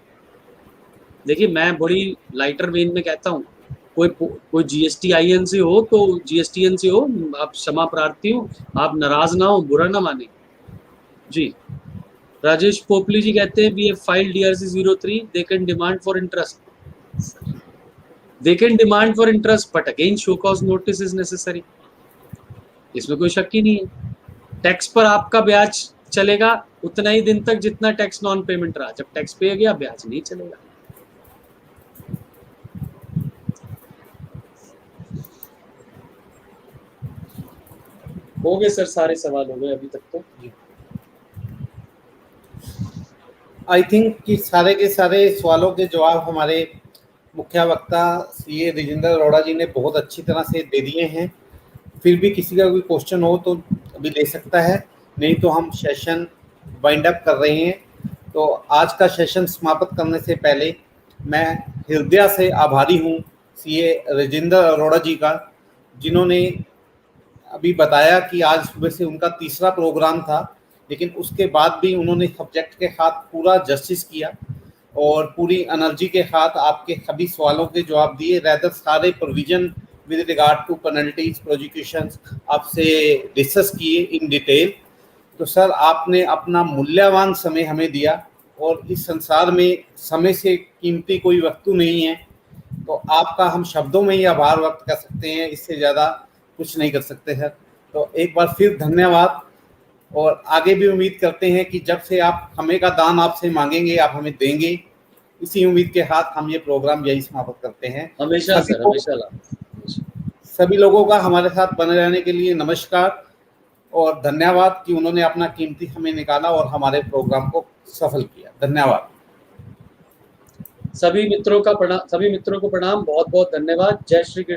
देखिए मैं बड़ी लाइटर वेन में कहता हूँ, कोई जीएसटीआईएन से हो तो जीएसटीएन से हो, आप क्षमा प्रार्थी हो, आप नाराज ना हो, बुरा ना माने जी। राजेश पोपली जी कहते हैं we have filed DRC 03, they can demand for interest, they can demand for interest, but again show cause notice is necessary, इसमें कोई शक ही नहीं है। टैक्स पर आपका ब्याज चलेगा उतना ही दिन तक जितना टैक्स नॉन पेमेंट रहा, जब टैक्स पे गया ब्याज नहीं चलेगा। हो गए सर, सारे सवाल हो गए अभी तक तो। आई थिंक कि सारे के सारे सवालों के जवाब हमारे मुख्य वक्ता सीए राजेंद्र अरोड़ा जी ने बहुत अच्छी तरह से दे दिए हैं। फिर भी किसी का कोई क्वेश्चन हो तो अभी ले सकता है, नहीं तो हम सेशन वाइंड अप कर रहे हैं। तो आज का सेशन समाप्त करने से पहले मैं हृदय से आभारी हूँ सीए राजेंद्र अरोड़ा जी का, जिन्होंने अभी बताया कि आज सुबह से उनका तीसरा प्रोग्राम था, लेकिन उसके बाद भी उन्होंने सब्जेक्ट के साथ पूरा जस्टिस किया और पूरी एनर्जी के साथ आपके सभी सवालों के जवाब दिए। रेदर सारे provision with regard to penalties, prosecutions आपसे डिस्कस किए इन डिटेल। तो सर आपने अपना मूल्यवान समय हमें दिया, और इस संसार में समय से कीमती कोई वस्तु नहीं है, तो आपका हम शब्दों में ही आभार व्यक्त कर सकते हैं, इससे ज़्यादा कुछ नहीं कर सकते सर। तो एक बार फिर धन्यवाद, और आगे भी उम्मीद करते हैं कि जब से आप समय का दान आपसे मांगेंगे आप हमें देंगे। इसी उम्मीद के साथ हम ये प्रोग्राम यही समाप्त करते हैं। हमेशा सर, हमेशा। सभी लोगों का हमारे साथ बने रहने के लिए नमस्कार और धन्यवाद कि उन्होंने अपना कीमती समय निकाला और हमारे प्रोग्राम को सफल किया। धन्यवाद। सभी मित्रों को प्रणाम, बहुत बहुत धन्यवाद। जय श्री कृष्ण।